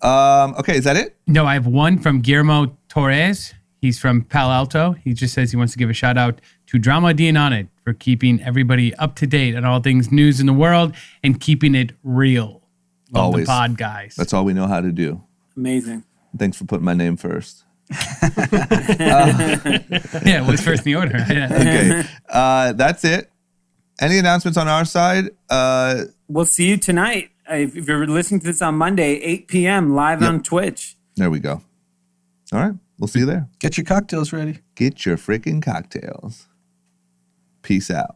Okay, is that it? No, I have one from Guillermo Torres. He's from Palo Alto. He just says he wants to give a shout out to Drama D and On It for keeping everybody up to date on all things news in the world and keeping it real. Love Always. the pod, guys. That's all we know how to do. Amazing. Thanks for putting my name first. Yeah, what's first in the order? Okay, that's it. Any announcements on our side? We'll see you tonight. If you're listening to this on Monday, 8 p.m. live on Twitch. There we go. All right, we'll see you there. Get your cocktails ready. Get your freaking cocktails. Peace out.